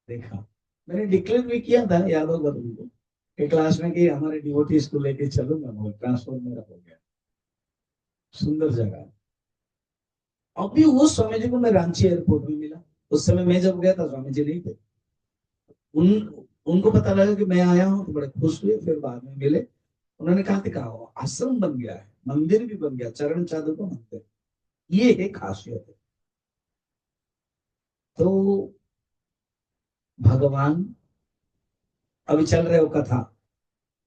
देखा, मैंने डिक्लेयर भी किया था, याद होगा तुमको, कि क्लास में कि हमारे डिवोटीज को लेके चलूंगा, मगर ट्रांसफर मेरा हो गया। सुंदर जगह। अभी वो स्वामी जी को मैं रांची एयरपोर्ट में मिला। उस समय मैं जब गया था स्वामी जी नहीं थे। उन उनको पता लगा कि मैं आया हूँ तो बड़े खुश हुए, फिर बाद में मिले। उन्होंने कहा कि कहा आश्रम बन गया है, मंदिर भी बन गया, चरण चादर का मंदिर, ये है खासियत है। तो भगवान, अभी चल रहे हो कथा,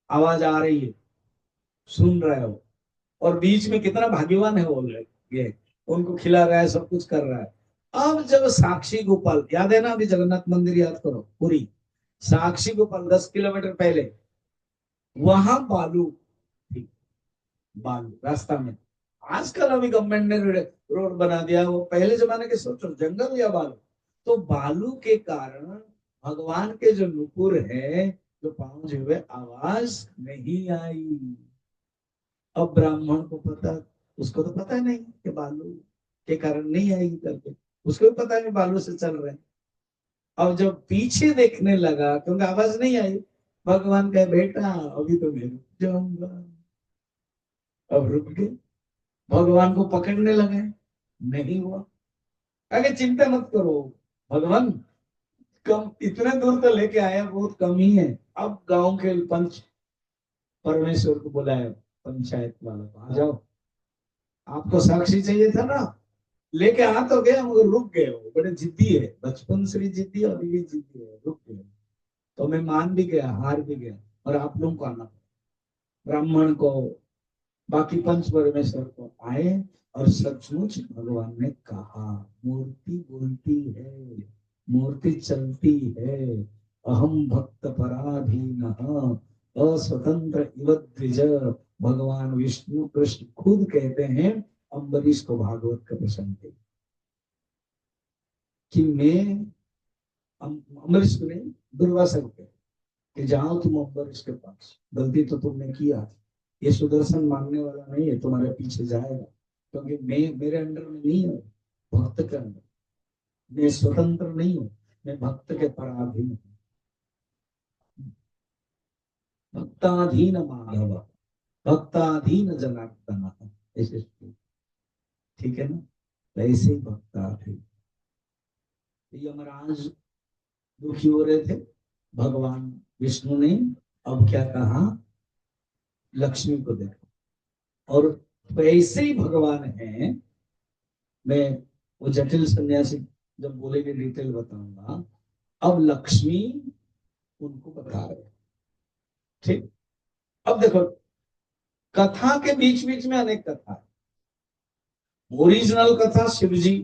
आवाज आ रही है, सुन रहे हो, और बीच में कितना भाग्यवान है वो ये, उनको खिला रहा है, सब कुछ कर रहा है। अब जब साक्षी गोपाल, याद है ना, अभी जगन्नाथ मंदिर याद करो पूरी, साक्षी गोपाल 10 किलोमीटर पहले, वहां बालू थी, बालू रास्ता में। आजकल अभी गवर्नमेंट ने रोड बना दिया, वो पहले जमाने के सोचो जंगल या बालू। तो बालू के कारण भगवान के जो नुपुर है, जो पांव हुए, आवाज नहीं आई। अब ब्राह्मण को पता, उसको तो पता नहीं कि बालू के कारण नहीं आएगी करके, उसको भी पता नहीं बालू से चल रहे हैं। अब जब पीछे देखने लगा, क्योंकि आवाज नहीं आई, भगवान कहे बेटा अभी तो मैं रुक जाऊंगा। अब रुक गए, भगवान को पकड़ने लगे, नहीं हुआ। अगर चिंता मत करो, भगवान कम इतने दूर तो लेके आया, बहुत कम ही है। अब गांव के पंच परमेश्वर को बुलाया, पंचायत वाला को, आ जाओ, आपको साक्षी चाहिए था ना, लेके आ तो गया मगर रुक गए। हो बड़े जिद्दी है, बचपन से भी जिद्दी है, अभी भी जिद्दी है, रुक गए। तो मैं मान भी गया, हार भी गया, और आप लोगों को आना पड़ा। ब्राह्मण को, बाकी पंच परमेश्वर को आए, और सचमुच भगवान ने कहा, मूर्ति बोलती है, मूर्ति चलती है। अहम भक्त पराधीन अस्वतंत्र इव द्विज। भगवान विष्णु कृष्ण खुद कहते हैं अम्बरीश को भागवत का प्रसंग थे कि मैं अम्बरीश को नहीं, दुर्वासा को कि जाओ तुम अम्बरीश के पास, गलती तो तुमने किया, ये सुदर्शन मानने वाला नहीं है, तुम्हारे पीछे जाएगा, क्योंकि मैं मेरे अंडर में नहीं हूँ, भक्त के अंदर, मैं स्वतंत्र नहीं हूँ, मैं भक्त के पराधीन हूँ, भक्ताधीन माधव, भक्ताधीन जनार्दन, ऐसे ठीक है ना, तो ऐसे ही भक्ताधीन। यमराज दुखी हो रहे थे, भगवान विष्णु ने अब क्या कहा, लक्ष्मी को देखो, और ऐसे ही भगवान है, मैं वो जटिल सन्यासी जब बोलेंगे डिटेल बताऊंगा, अब लक्ष्मी उनको बता रहे, ठीक। अब देखो, कथा के बीच बीच में अनेक कथा है। ओरिजिनल कथा शिवजी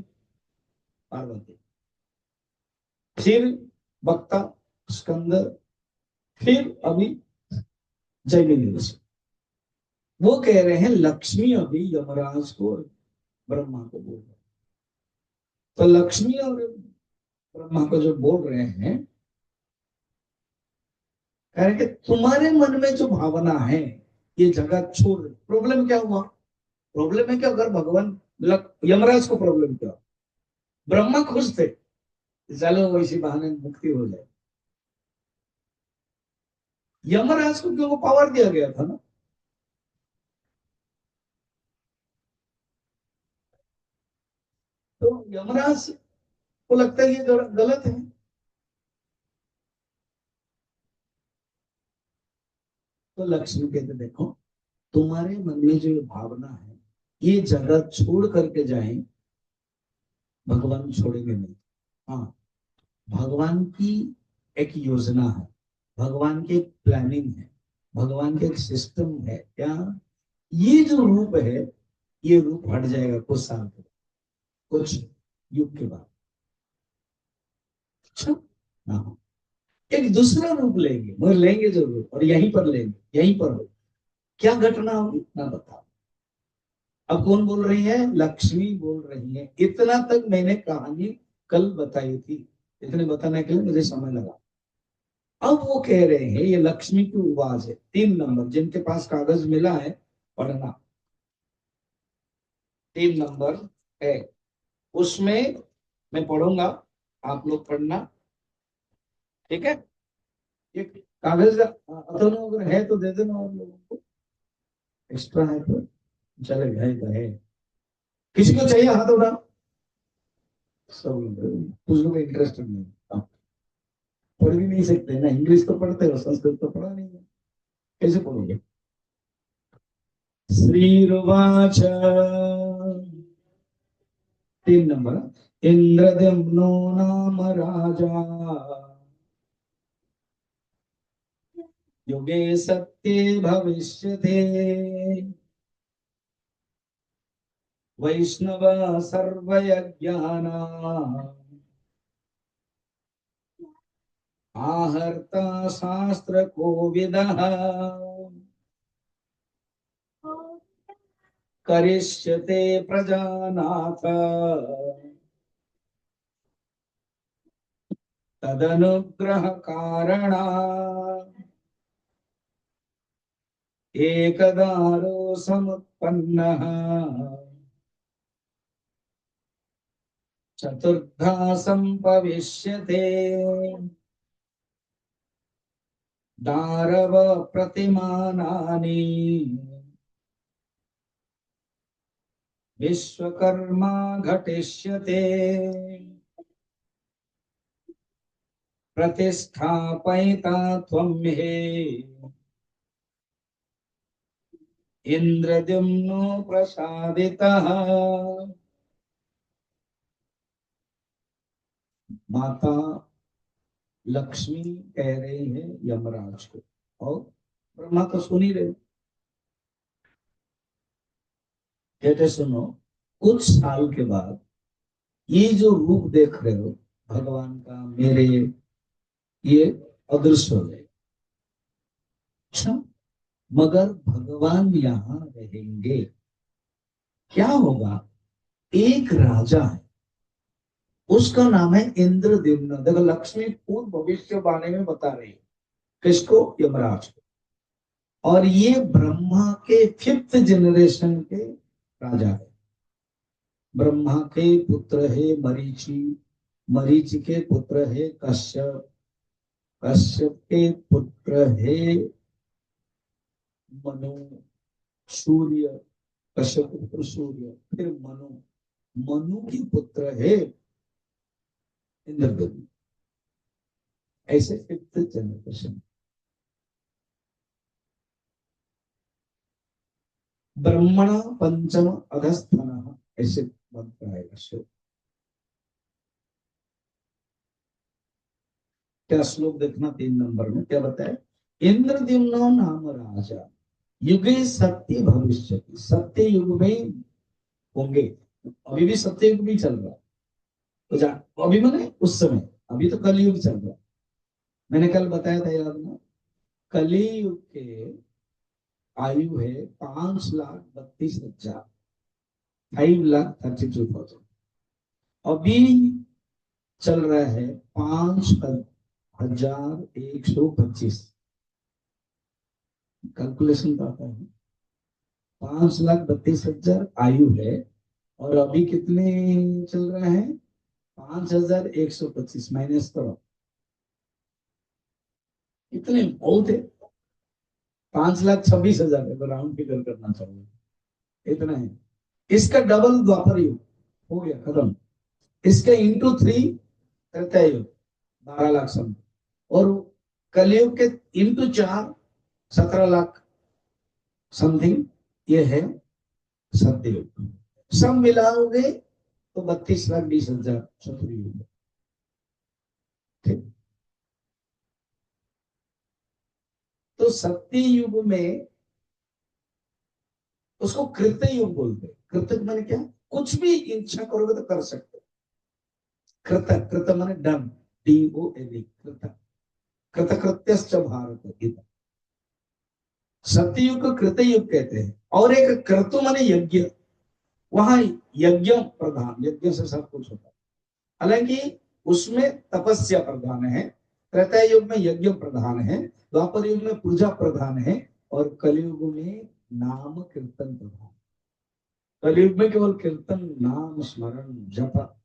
पार्वती, फिर बक्ता स्कंद, फिर अभी जैमिनी ऋषि। वो कह रहे हैं लक्ष्मी अभी यमराज को ब्रह्मा को बोल रहे, तो लक्ष्मी और ब्रह्मा को जो बोल रहे हैं, कह रहे कि तुम्हारे मन में जो भावना है ये जगह छोड़, प्रॉब्लम क्या हुआ, प्रॉब्लम है कि अगर भगवान यमराज को प्रॉब्लम क्या, ब्रह्मा खुश थे, चलो इसी बहाने मुक्ति हो जाए, यमराज को क्यों पावर दिया गया था ना, तो यमराज को लगता है ये गलत है, तो लक्ष्मी कहते देखो, तुम्हारे मन में जो ये भावना है, ये जगह छोड़ करके जाए, भगवान छोड़ेंगे नहीं। हाँ, भगवान की एक योजना है, भगवान की एक प्लानिंग है, भगवान का एक सिस्टम है क्या, ये जो रूप है, ये रूप हट जाएगा कुछ साल के, कुछ युग के बाद। अच्छा, हाँ, एक दूसरा रूप लेंगे, मगर लेंगे जरूर, और यहीं पर लेंगे, यहीं पर हो, क्या घटना होगी ना बताओ। अब कौन बोल रही है, लक्ष्मी बोल रही है, इतना तक मैंने कहानी कल बताई थी, इतने बताने के लिए मुझे समय लगा। अब वो कह रहे हैं, ये लक्ष्मी की आवाज है, 3 नंबर, जिनके पास कागज मिला है पढ़ना, 3 नंबर है, उसमें मैं पढ़ूंगा, आप लोग पढ़ना, ठीक है। ये कागज अथर्व अगर है तो दे देना और लोगों को, एक्स्ट्रा है तो चलेगा, है तो है, किसी को चाहिए हाथ उठा, सब लोग, कुछ लोग इंटरेस्टेड नहीं, आप पढ़ भी नहीं सकते ना, इंग्लिश तो पढ़ते हो, संस्कृत तो पढ़ा नहीं है, कैसे पढ़ोगे। श्रीर्वाच, 3 नंबर, इंद्रद्युम्नो नाम राजा, युगे सत्ये भविष्यते, वैष्णव सर्वयज्ञाना, आहर्ता शास्त्र कोविदः, करिष्यते प्रजानाथ, तदनुग्रह कारणा, एकदारो समुत्पन्नः, चतुर्धा संभविष्यते, दारव प्रतिमानानि, विश्वकर्मा घटिष्यते, प्रतिष्ठापयिता त्वं हे, इंद्रद्युम्नो प्रसादितः। माता लक्ष्मी कह रही है यमराज को, और ब्रह्मा तो सुन ही रहे, कहते सुनो, कुछ साल के बाद ये जो रूप देख रहे हो भगवान का मेरे, ये अदृश्य हो जाएगा। अच्छा, मगर भगवान यहाँ रहेंगे, क्या होगा, एक राजा है, उसका नाम है इंद्रद्युम्न। देखो लक्ष्मी पूर्व भविष्यवाणी में बता रही है, किसको, यमराज को। और ये ब्रह्मा के 5th जनरेशन के राजा है। ब्रह्मा के पुत्र है मरीचि, मरीचि के पुत्र है कश्यप, कश्यप के पुत्र है मनु, सूर्य, कश्यप के पुत्र सूर्य, फिर मनु, मनु के पुत्र है इंद्रद्युम्न। ऐसे 5th जनरेशन। ब्रह्मण पंचम अधस्थन, ऐसे बनता है श्लोक। क्या श्लोक देखना 3 नंबर में क्या बताया, इंद्रद्युम्नो नाम राजा, युगे सत्य भविष्य, सत्य युग में होंगे। अभी भी सत्य युग भी चल रहा है, तो जा अभी मैंने उस समय, अभी तो कलयुग चल रहा है। मैंने कल बताया था, याद ना, कलयुग के आयु है 5,32,000, 5,32,000। अभी चल रहा है 5,125। कैलकुलेशन तो आता है, 5,32,000 आयु है, और अभी कितने चल रहा है, 5,125 माइनस करो, इतने बहुत है। 5,26,000 है, तो राउंड फिगर करना चाहिए, इतना है। इसका डबल द्वापर युग हो गया खत्म, इसके इंटू 3 त्रेता युग 12 लाख समथिंग, और कलयुग के इंटू 4 17 लाख समथिंग, ये है सत्ययुग। सब मिलाओगे तो 32,20,000 सतयुग। ठीक, तो सत्य युग में उसको कृत युग बोलते हैं। कृत माने क्या, कुछ भी इच्छा करोगे तो कर सकते हो। कृत, कृत माने डन, DONE, कृत, कृतकृत्यश्च भारत, गीता। सत्ययुग को कृत युग कहते हैं। और एक क्रतु माने यज्ञ, वहां यज्ञ प्रधान, यज्ञ से सब कुछ होता है। हालांकि उसमें तपस्या प्रधान है, त्रेता युग में यज्ञ प्रधान है, द्वापर युग में पूजा प्रधान है, और कलयुग में नाम कीर्तन प्रधान। कलयुग में केवल कीर्तन, नाम स्मरण, जप,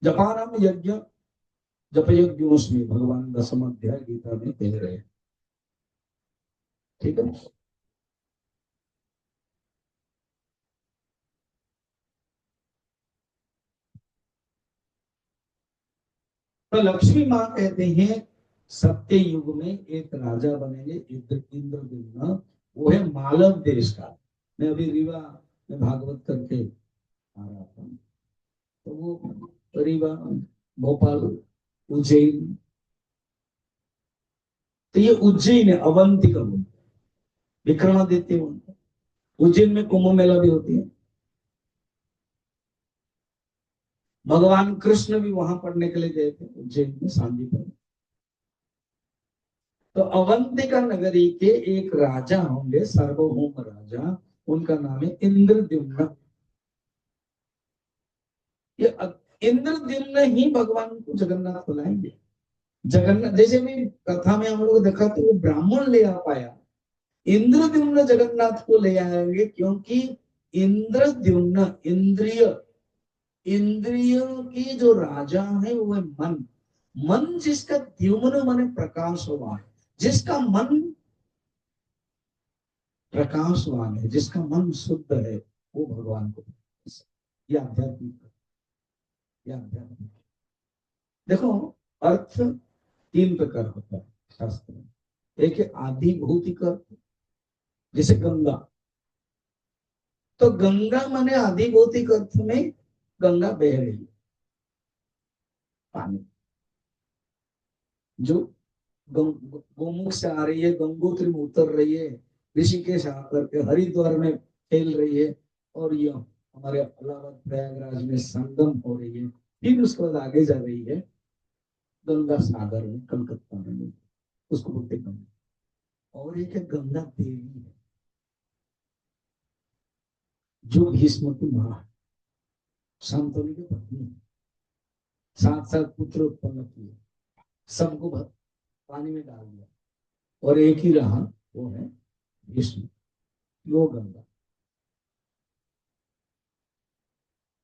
जपानाम यज्ञ, जप यज्ञोस्मि, भगवान 10वें अध्याय गीता में कह रहे हैं। ठीक है, तो लक्ष्मी माँ कहते हैं सत्य युग में एक राजा बनेंगे, इंद्रद्युम्न। वो है मालव देश का। मैं अभी रीवा में भागवत करके आ रहा था, तो वो रीवा, भोपाल, उज्जैन, तो ये उज्जैन है, अवंतिका विक्रमादित्य। उज्जैन में कुंभ मेला भी होती है। भगवान कृष्ण भी वहां पढ़ने के लिए गए थे, उज्जैन में सांदीपनि। तो अवंतिका नगरी के एक राजा होंगे, सार्वभौम राजा, उनका नाम है इंद्रद्युम्न। ये इंद्रद्युम्न ही भगवान को जगन्नाथ बुलाएंगे। जगन्नाथ जैसे भी कथा में हम लोग देखा, तो वो ब्राह्मण ले आ पाया, इंद्रद्युम्न जगन्नाथ को ले आएंगे, क्योंकि इंद्रद्युम्न इंद्रिय, इंद्रियों की जो राजा है वो है मन। मन जिसका, द्युम्न माने प्रकाशवान, जिसका मन प्रकाशवान है, जिसका मन शुद्ध है, वो भगवान को, यह आध्यात्मिक, यह आध्यात्मिक। देखो, अर्थ 3 प्रकार होता है शास्त्र में। एक है आदि भौतिक अर्थ, जैसे गंगा। तो गंगा माने आदि भौतिक अर्थ में गंगा बह रही है, पानी जो गोमुख से आ रही है, गंगोत्री में उतर रही है, ऋषिकेश आकर के हरिद्वार में फैल रही है, और यह हमारे इलाहाबाद प्रयागराज में संगम हो रही है, फिर उसके बाद आगे जा रही है गंगा सागर में, कलकत्ता में, उसको बोलते गंगा। और एक है गंगा देवी है, जो भीष्म की मां है, शांतनु की पत्नी, 7 7 पुत्र उत्पन्न किए, सबको पानी में डाल दिया, और एक ही रहा, वो है भीष्म, वो गंगा।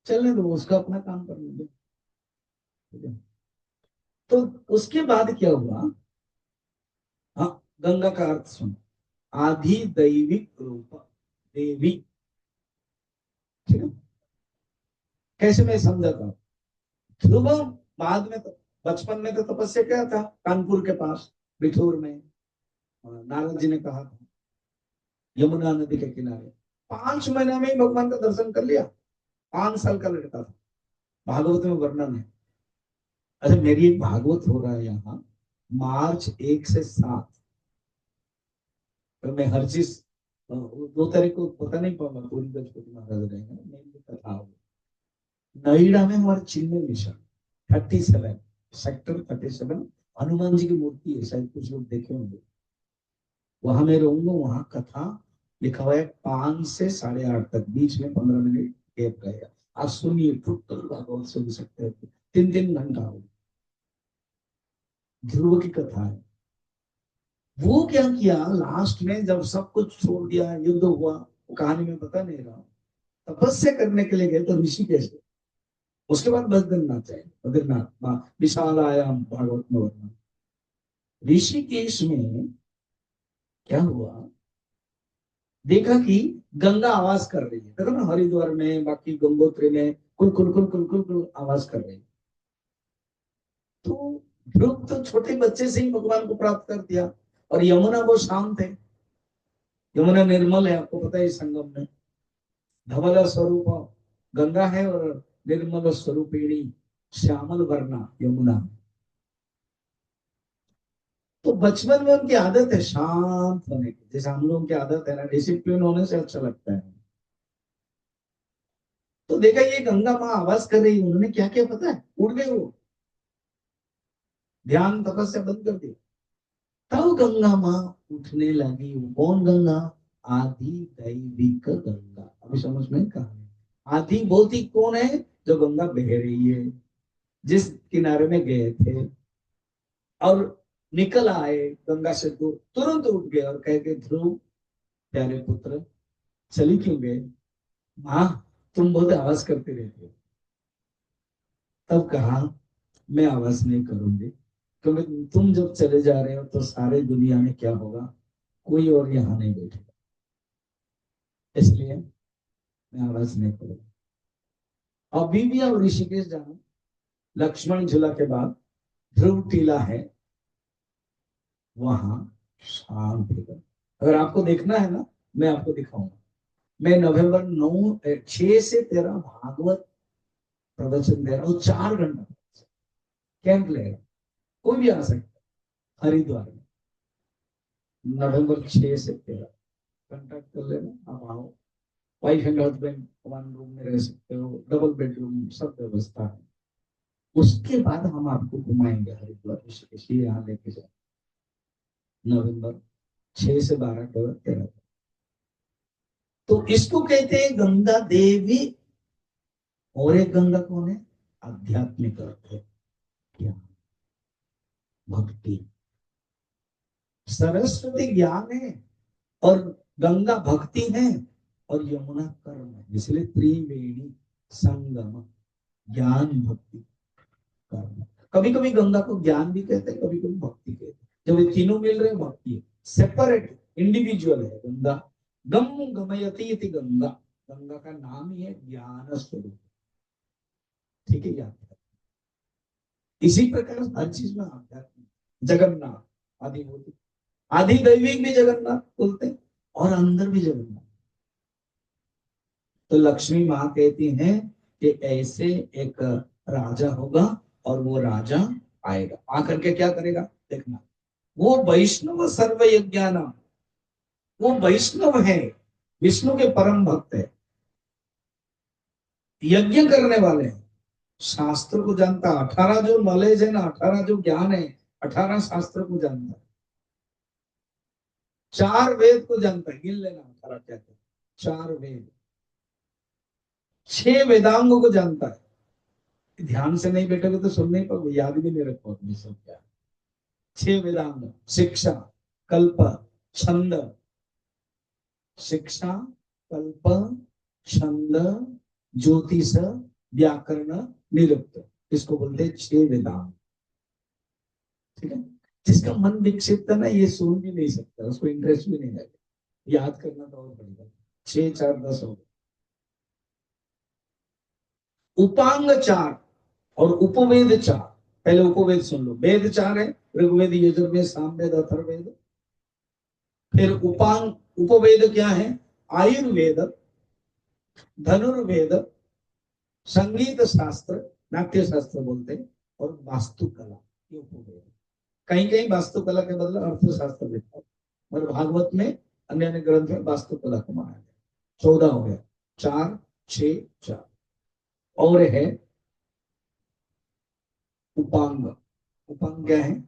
चलने दो, उसका अपना काम करने दो, ठीक है। तो उसके बाद क्या हुआ? हाँ, गंगा का अर्थ सुनो, आधि दैविक रूप देवी, ठीक है। कैसे मैं समझाता हूँ। ध्रुव बाद में तो, बचपन में तो तपस्या क्या था, कानपुर के पास बिठूर में, नारद जी ने कहा था, यमुना नदी के किनारे 5 महीने में ही भगवान का दर्शन कर लिया। 5 साल का लड़का था, भागवत में वर्णन है। अच्छा, मेरी एक भागवत हो रहा है यहाँ, मार्च 1 से 7, तो मैं हर चीज 2 तारीख को पता नहीं पाऊंगा, पूरी गजपति महाराज रहेंगे, मेरी कथा होगी। नोएडा में हमारे चिन्मय मिशन 37, सेक्टर 37, हनुमान जी की मूर्ति है, शायद कुछ लोग देखे होंगे। वहां मैं रहूंगा, वहां कथा लिखा हुआ है 5 से 8:30 तक, बीच में 15 मिनट गैप रहेगा। आप सुनिए, टोटल भागवत सुन सकते हैं, 3 3 घंटा हो। ध्रुव की कथा है। वो क्या किया लास्ट में, जब सब कुछ छोड़ दिया, युद्ध हुआ, वो कहानी में बता नहीं रहा, तपस्या करने के लिए गए तो ऋषिकेश, उसके बाद बद्रीनाथ जाए, बद्रीनाथ विशाल आयाम भागवत में वर्णन। ऋषिकेश में क्या हुआ, देखा कि गंगा आवाज कर रही है, देखो ना, हरिद्वार में, बाकी गंगोत्री में कुल कुल कुल कुल कुल कुल आवाज कर रही है। तो ध्रुव तो छोटे बच्चे से ही भगवान को प्राप्त कर दिया, और यमुना वो शांत है, यमुना निर्मल है, आपको पता है इस संगम में धवल स्वरूप गंगा है, और निर्मल स्वरूपिणी श्यामल वर्णा यमुना। तो बचपन में उनकी आदत है शांत होने की, जैसे हम लोगों की आदत है ना, डिसिप्लिन होने से अच्छा लगता है। तो देखा ये गंगा माँ आवाज कर रही है, उन्होंने क्या किया पता है, उड़ गए वो, ध्यान तपस्या बंद कर दी। तब गंगा माँ उठने लगी। वो कौन गंगा? आदि दैविक गंगा। अभी समझ में कहा, आदि बोलती कौन है? जो गंगा बह रही है, जिस किनारे में गए थे, और निकल आए गंगा से दूर, तुरंत उठ गए और कह के, ध्रुव प्यारे पुत्र, चली क्यों गए? माँ, तुम बहुत आवाज करते रहते हो। तब कहा, मैं आवाज नहीं करूंगी, क्योंकि तुम जब चले जा रहे हो तो सारे दुनिया में क्या होगा, कोई और यहाँ नहीं बैठेगा, इसलिए मैं आवाज नहीं करूंगा। अभी भी आप ऋषिकेश जाना, लक्ष्मण झूला के बाद ध्रुव टीला है, वहां शांत है। अगर आपको देखना है ना, मैं आपको दिखाऊंगा। मैं नवंबर 6 से 13 भागवत प्रवचन दे रहा हूँ, 4 घंटा कैंप लेगा, कोई भी आ सकता है, हरिद्वार में, नवंबर 6 से 13। कांटेक्ट कर लेना, आप आओ। वाइफ एंड हस्बैंड 1 रूम में रह सकते हो, डबल बेडरूम सब व्यवस्था है। उसके बाद हम आपको घुमाएंगे हरिद्वार, ऋषिकेश, यहाँ लेके जाए, नवंबर 6 से 12 13। तो इसको कहते हैं गंगा देवी। और एक गंगा कौन है? आध्यात्मिक अर्थ है, क्या? भक्ति। सरस्वती ज्ञान है, और गंगा भक्ति है, और यमुना कर्म है, इसलिए त्रिवेणी संगम, ज्ञान भक्ति कर्म। कभी कभी गंगा को ज्ञान भी कहते हैं, कभी कभी भक्ति कहते हैं। जब ये तीनों मिल रहे हैं, भक्ति है, सेपरेट इंडिविजुअल है गंगा। गम गमयती इति गंगा, गंगा का नाम ही है ज्ञान स्वरूप, ठीक है, याद है। इसी प्रकार हर चीज में आध्यात्मिक, जगन्नाथ आदि बोलते, आदि दैविक भी जगन्नाथ बोलते हैं, और अंदर भी जगन्नाथ। तो लक्ष्मी माँ कहती हैं कि ऐसे एक राजा होगा, और वो राजा आएगा, आकर के क्या करेगा देखना। वो वैष्णव सर्व यज्ञाना, वो वैष्णव है, विष्णु के परम भक्त है, यज्ञ करने वाले हैं, शास्त्र को जानता, 18 जो नॉलेज है ना, 18 जो ज्ञान है, 18 शास्त्र को जानता है, 4 वेद को जानता है, गिन लेना 18 क्या क्या, 4 वेद, 6 वेदांगों को जानता है। ध्यान से नहीं बैठोगे तो सुन नहीं पाओगे, याद भी नहीं रखो अपनी सब क्या। 6 वेदांग, शिक्षा, कल्प, छंद, शिक्षा, कल्प, छंद, ज्योतिष, व्याकरण, निरुक्त, इसको बोलते हैं 6 वेदांग। ठीक है। जिसका मन विक्षिप्त है ना, ये सुन भी नहीं सकता, उसको इंटरेस्ट भी नहीं लगेगा, याद करना तो और पड़ेगा। 6 4 10 हो गए। उपांग 4 और उपवेद 4। पहले उपवेद सुन लो। वेद 4 है, ऋग्वेद, यजुर्वेद, सामवेद, अथर्ववेद। फिर उपांग उपवेद क्या है? आयुर्वेद, धनुर्वेद, संगीत शास्त्र, नाट्य शास्त्र बोलते हैं, और वास्तुकला, ये उपवेद। कहीं कहीं वास्तुकला के बदले अर्थशास्त्र लिखा, और भागवत में अन्य अन्य ग्रंथ में वास्तुकला को माना गया। 14 हो गया। 4 6 4। और है उपांग। उपांग क्या है?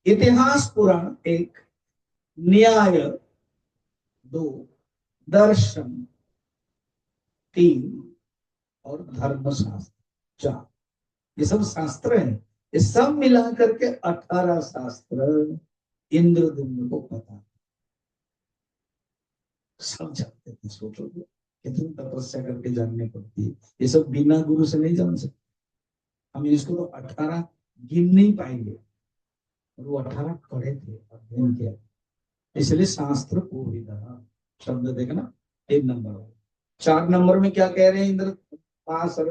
इतिहास पुराण 1, न्याय 2, दर्शन 3, और धर्मशास्त्र 4। ये सब शास्त्र हैं। ये सब मिला करके 18 शास्त्र इंद्रद्युम्न को पता, सब जानते थे। सोचो कितनी तपस्या करके जाननी पड़ती है, ये सब बिना गुरु से नहीं जान सकते। हम इसको तो 18 गिन नहीं पाएंगे, और वो 18 पढ़े थे, अध्ययन किया। इसलिए शास्त्र को भी शब्द देखना 3 नंबर। 4 नंबर में क्या कह रहे हैं इंद्र? पास और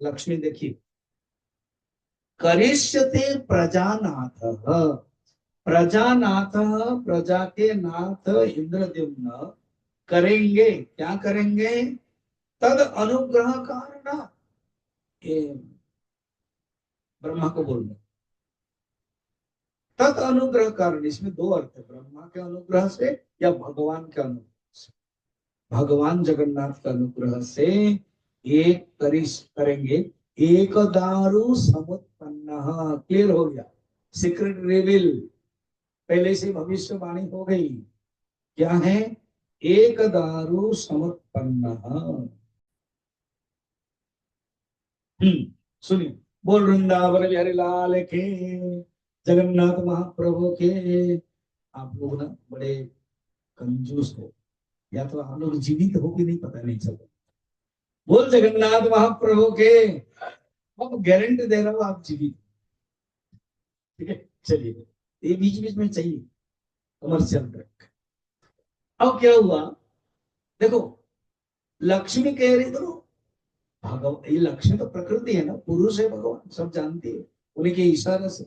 लक्ष्मी देखिए। करिष्यते प्रजानाथ, प्रजानाथ, प्रजा के नाथ इंद्रद्युम्न करेंगे। क्या करेंगे? तद अनुग्रह कारण, ब्रह्मा को बोलना। तद अनुग्रह कारण, इसमें 2 अर्थ है, ब्रह्मा के अनुग्रह से या भगवान के अनुग्रह से। भगवान जगन्नाथ के अनुग्रह से एक करेंगे। एक दारु समुत्पन्न, क्लियर हो गया। सीक्रेट रिवील, पहले से भविष्यवाणी हो गई। क्या है? एक दारु समुत्पन्न। सुनिए। बोल वृंदावन बिहारी लाल के, जगन्नाथ महाप्रभु के। आप लोग ना बड़े कंजूस हो, या तो आप लोग जीवित हो कि नहीं पता नहीं चलता। बोल जगन्नाथ महाप्रभु के। अब गारंटी दे रहा हूं आप जीवित। ठीक है, चलिए, ये बीच बीच में चाहिए कमर्शियल ब्रेक। अब क्या हुआ? देखो, लक्ष्मी कह रही तो भगवान, ये लक्ष्मी तो प्रकृति है ना, पुरुष है भगवान, सब जानती है। उन्हीं के इशारे से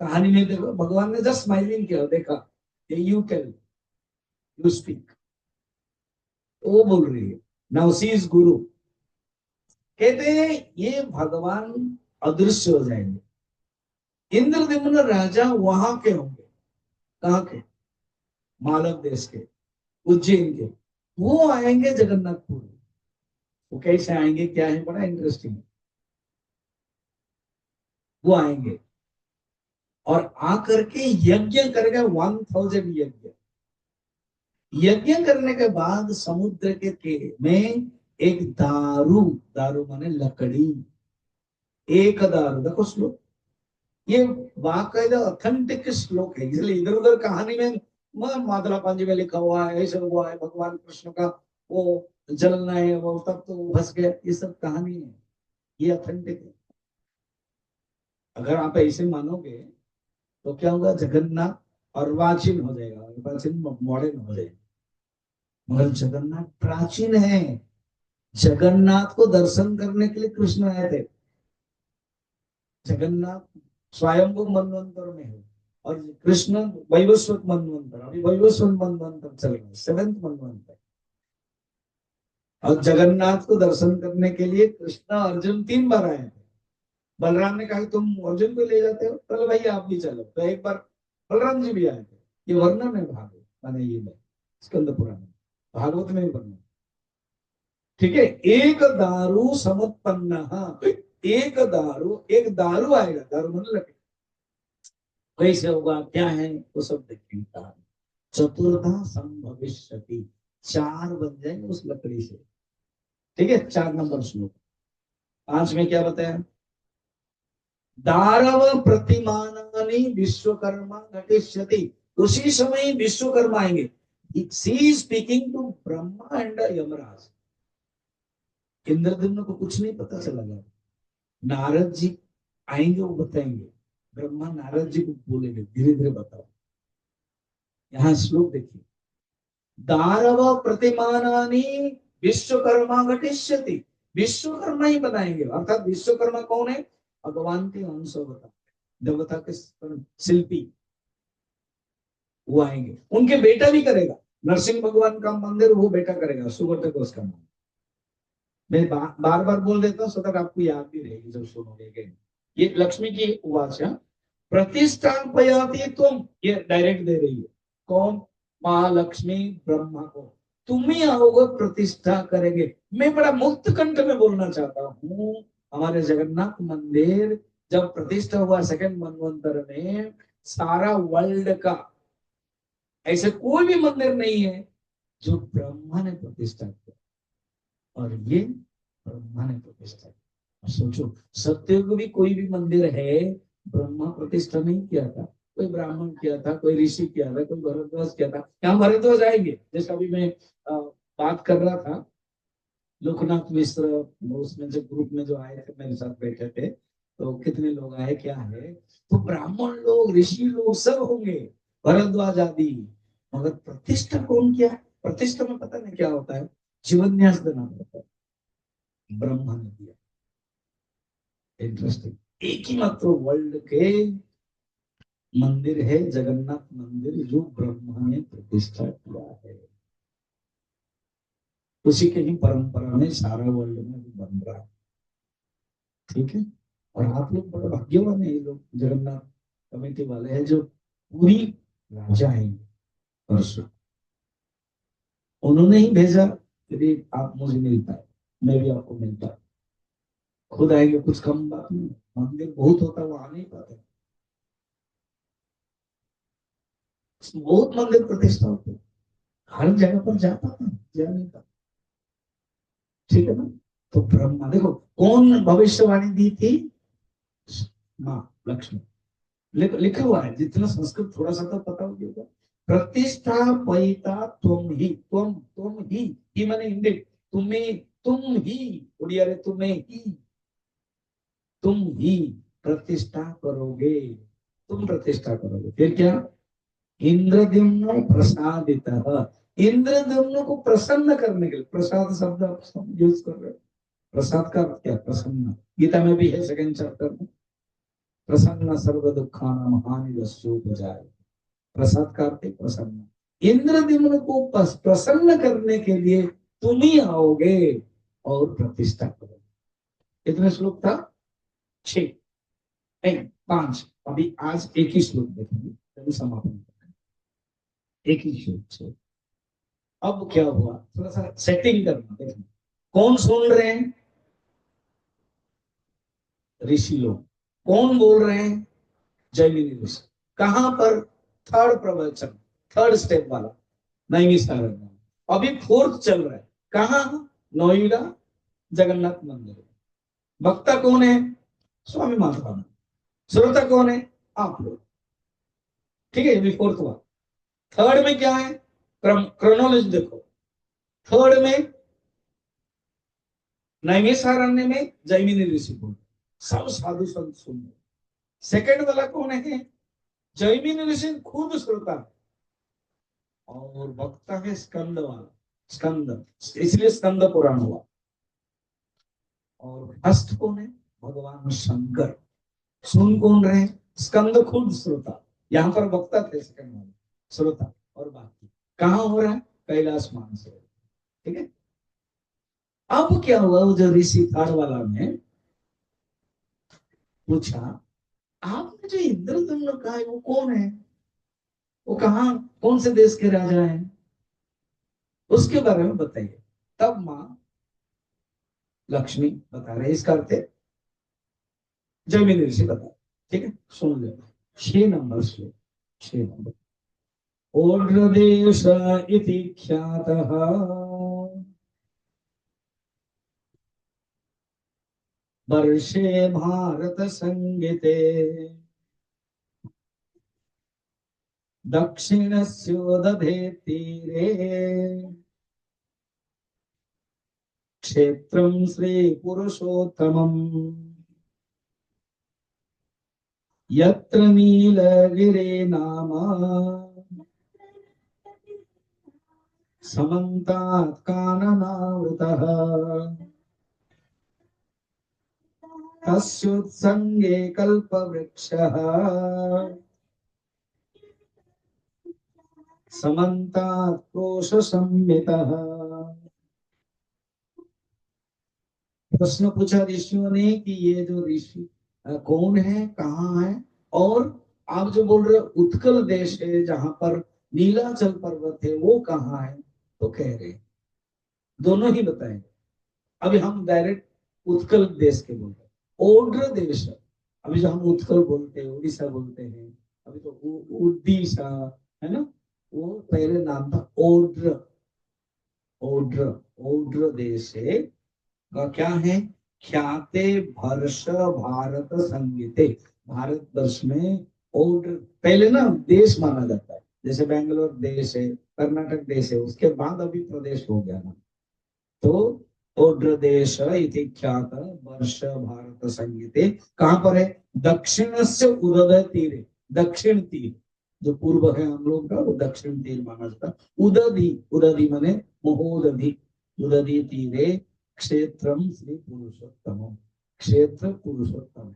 कहानी में देखो, भगवान ने जस्ट स्माइलिंग किया, देखा यू टेल, यू स्पीक। वो बोल रही है, नाउ सी इज गुरु। कहते हैं ये भगवान अदृश्य हो जाएंगे। इंद्रद्युम्न राजा वहां के होंगे। कहाँ के? मालव देश के, उज्जैन के। वो आएंगे जगन्नाथपुर। वो कैसे आएंगे, क्या है, बड़ा इंटरेस्टिंग। वो आएंगे और आकर के यज्ञ करेगा, 1000 यज्ञ। यज्ञ करने के बाद समुद्र के में एक दारू, दारू माने लकड़ी, एक दारू। देखो श्लोक, ये बाकायदा ऑथेंटिक श्लोक है, इसलिए इधर उधर कहानी में मादला पांजी में लिखा हुआ है, ऐसे हुआ है, भगवान कृष्ण का वो जलना है, वो तब तो फंस गया, ये सब कहानी है। ये ऑथेंटिक है। अगर आप ऐसे मानोगे तो क्या होगा? जगन्नाथ अर्वाचीन हो जाएगा, अर्वाचीन मॉडर्न हो जाएगा। मगर जगन्नाथ प्राचीन है। जगन्नाथ को दर्शन करने के लिए कृष्ण आए थे। जगन्नाथ स्वयंभू मनवंतर में है, और कृष्ण वैवस्वत मनवंतर, अभी वैवस्वत मनवंतर चल रहा है, 7th मनवंतर। और जगन्नाथ को दर्शन करने के लिए कृष्ण अर्जुन 3 बार आए थे। बलराम ने कहा कि तुम अर्जुन को ले जाते हो, चलो भाई आप भी चलो, तो एक बार बलराम जी भी आए थे। ये वर्णन है भागवत, माने ये नहीं स्कंद पुराण में, भागवत में भी वर्णन। ठीक है। एक दारु समुत्पन्न, एक दारू, एक दारू आएगा, दारू मतलब लकड़ी। कैसे होगा, क्या है, वो सब देखेंगे। चतुर्था संभविष्यति, 4 बन जाएंगे उस लकड़ी से। ठीक है, 4 नंबर श्लोक। 5 में क्या बताया? दारव प्रतिमानानि विश्वकर्मा घटिष्यति। उसी समय विश्वकर्मा आएंगे। See speaking to Brahma and Yamraj. Indradyumna को कुछ नहीं पता चला। नारद जी आएंगे, वो बताएंगे। ब्रह्मा नारद जी को बोलेंगे धीरे धीरे बताओ। यहाँ श्लोक देखिए, दारव प्रतिमानानि विश्वकर्मा घटिष्यति। विश्वकर्मा ही बनाएंगे, अर्थात विश्वकर्मा कौन है? भगवान के अंश अवतार, देवता के शिल्पी, वो आएंगे। उनके बेटा भी करेगा, नरसिंह भगवान का मंदिर वो बेटा करेगा, सुवर्तक उसका नाम। मैं बार बार बोल देता हूँ सो तक आपको याद भी रहेगी जब सुनोगे। ये लक्ष्मी की उवाच, प्रतिष्ठापयाति तुम, ये डायरेक्ट दे रही है। कौन? महालक्ष्मी ब्रह्मा को। तुम ही आओगे, प्रतिष्ठा करेंगे। मैं बड़ा मुक्त कंठ में बोलना चाहता हूँ, हमारे जगन्नाथ मंदिर जब प्रतिष्ठा हुआ सेकंड मनवंतर में, सारा वर्ल्ड का ऐसे कोई भी मंदिर नहीं है जो ब्रह्मा ने प्रतिष्ठा किया, और ये ब्रह्मा ने प्रतिष्ठा किया। सोचो, सत्ययुग भी कोई भी मंदिर है, ब्रह्मा प्रतिष्ठा नहीं किया था, कोई ब्राह्मण किया था, कोई ऋषि किया था, कोई भरद्वाज किया था। यहाँ भरद्वाज आएंगे, जैसे अभी मैं बात कर रहा था, लोकनाथ मिश्र, उसमें जो ग्रुप में जो आए थे मेरे साथ बैठे थे, तो कितने लोग आए क्या है, तो ब्राह्मण लोग, ऋषि लोग सब होंगे, भरद्वाज आदि। मगर प्रतिष्ठा कौन किया? प्रतिष्ठा में पता नहीं क्या होता है, जीवन्यास देना पड़ता है, ब्रह्मा ने दिया। इंटरेस्टिंग। एक ही मात्र वर्ल्ड के मंदिर है जगन्नाथ मंदिर जो ब्रह्मा ने प्रतिष्ठा किया है। उसी के ही परंपरा में सारा वर्ल्ड में भी बन रहा है। ठीक है, और आप लोग बड़े भाग्यवान है, ये लोग जगन्नाथ कमेटी वाले हैं जो पूरी राजा है परसों। उन्होंने ही भेजा, यदि आप मुझे मिल पाए, मैं भी आपको मिलता। खुद आएंगे कुछ कम बात नहीं, मंदिर बहुत होता, वो आ नहीं पाते। बहुत मंदिर प्रतिष्ठा होते, हर जगह पर जाता था, जा नहीं पाता। ठीक है ना? तो ब्रह्मा, देखो कौन भविष्यवाणी दी थी? माँ लक्ष्मी। लिखा हुआ है, जितना संस्कृत थोड़ा सा तो पता होगा। प्रतिष्ठा पैता तुम ही, तुम ही माने इंडिक, तुम्हें, तुम ही, उड़िया रे, तुम्हें ही, तुम ही प्रतिष्ठा करोगे, तुम प्रतिष्ठा करोगे। फिर क्या? इंद्रद्युम्न प्रसादित, इंद्रद्युम्न को प्रसन्न करने के लिए, प्रसाद शब्द आप यूज कर रहे हो। प्रसाद का अर्थ क्या? प्रसन्न। गीता में भी है सेकंड चैप्टर में, प्रसन्न सर्व दुखान हानि बजाय। प्रसाद का अर्थ प्रसन्न। इंद्रद्युम्न को प्रसन्न करने के लिए तुम ही आओगे और प्रतिष्ठा करोगे। कितने श्लोक था? 6 नहीं 5। अभी आज एक ही श्लोक देखेंगे, समापन करेंगे। एक ही श्लोक से। अब क्या हुआ, थोड़ा सा सेटिंग करना। देखो कौन सुन रहे हैं? ऋषि लोग। कौन बोल रहे हैं? जैमिनी ऋषि। कहां पर? थर्ड प्रवचन, थर्ड स्टेप वाला, नैमी सारण्य। अभी फोर्थ चल रहा है। कहा? नोएडा जगन्नाथ मंदिर। वक्ता कौन है? स्वामी माधवानंद। श्रोता कौन है? आप लोग। ठीक है, अभी फोर्थ हुआ। थर्ड में क्या है? क्रोनोलॉजी देखो। थर्ड में नैमिषारण्य में जैमिनी ऋषि बोल, सब साधु संत सुन। सेकंड वाला कौन है? जैमिनी ऋषि खुद श्रोता, और वक्ता है स्कंद वाला, स्कंद, इसलिए स्कंद पुराण हुआ। और फर्स्ट कौन है? भगवान शंकर। सुन कौन रहे? स्कंद खुद श्रोता, यहाँ पर वक्ता थे सेकंड वाले, श्रोता। और बाकी कहाँ हो रहा है? कैलाश मानस। ठीक है। अब क्या हुआ, वो जो ऋषि थार वाला ने पूछा, आपने जो इंद्रद्युम्न कहा है वो कौन है? वो कहा, कौन से देश के राजा हैं? उसके बारे में बताइए। तब माँ लक्ष्मी बता रहे, इसका अर्थ जैमिनी ऋषि बता। ठीक है, सुन ले। 6 नंबर श्लोक, 6 नंबर। ओड्रदेश इति ख्यातः वर्षे भारत संगीते दक्षिणस्योदधे तीरे क्षेत्रं श्रीपुरुषोत्तमम् यत्र नीलगिरे नाम समन्तात् काननावृतः तस्योत्संगे कल्पवृक्षः समन्तात् क्रोशसंहितः। प्रश्न पूछा ऋषियों ने कि ये जो ऋषि कौन है, कहाँ है, और आप जो बोल रहे उत्कल देश है जहां पर नीलाचल पर्वत है, वो कहाँ है? तो कह रहे दोनों ही बताएं। अभी हम डायरेक्ट उत्कल देश के बोल रहे, ओड्र देश। अभी जो हम उत्कल बोलते हैं, उड़ीसा बोलते हैं, अभी तो उड़ीसा है ना, वो पहले नाम था ओड्र। ओड्र ओड्र देश है का क्या है? ख्याते वर्ष भारत संगीते। भारत वर्ष में ओड्र पहले ना देश माना जाता है, जैसे बेंगलोर देश है, कर्नाटक देश है, उसके बाद अभी प्रदेश हो गया ना। तो ओड्र देश इति ख्यात वर्ष भारत संगीते कहाँ पर है? दक्षिण से उदय तीरे, दक्षिण तीर जो पूर्व है हम लोग का, वो दक्षिण तीर माना जाता है। उदधि, उदधि माने महोदधि, उदधि तीरे क्षेत्रम श्री पुरुषोत्तम, क्षेत्र पुरुषोत्तम।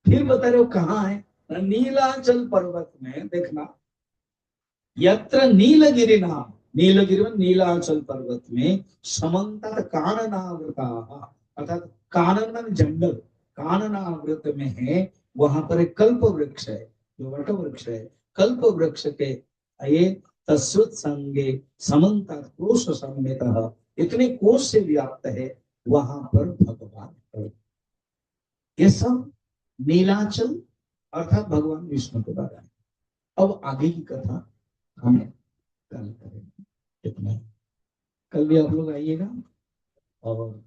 फिर बता रहे हो कहाँ है? नीलाचल पर्वत में देखना, यत्र नीलगिरी नाम, नीलगिरी में नीलाचल पर्वत में समन्ता काननावृता, अर्थात कानन में जंगल, काननावृत में है, वहां पर एक कल्प वृक्ष है, जो वट वृक्ष है। कल्प वृक्ष के ये तस्वत संगे समन्ता कोश समेत, इतने कोश से व्याप्त है, वहां पर भगवान है। ये सब नीलाचल अर्थात भगवान विष्णु के बारे में। अब आगे की कथा हम कल करेंगे। इतना, कल भी आप लोग आइएगा और